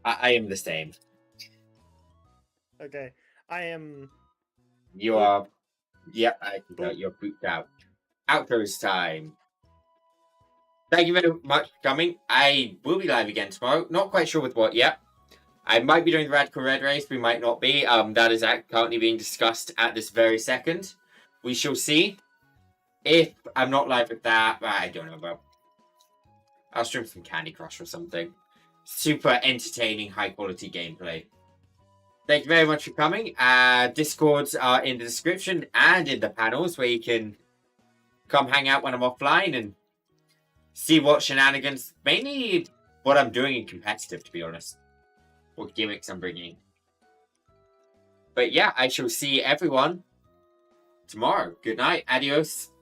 I am the same. Okay. I am... You are... Yep, I can tell you're pooped out. Outros time. Thank you very much for coming. I will be live again tomorrow. Not quite sure with what yet. I might be doing the Radical Red race. We might not be. That is currently being discussed at this very second. We shall see. If I'm not live with that, I don't know about. I'll stream some Candy Crush or something. Super entertaining, high quality gameplay. Thank you very much for coming. Discords are in the description and in the panels where you can come hang out when I'm offline and see what shenanigans, mainly what I'm doing in competitive, to be honest. What gimmicks I'm bringing. But yeah, I shall see everyone tomorrow. Good night. Adios.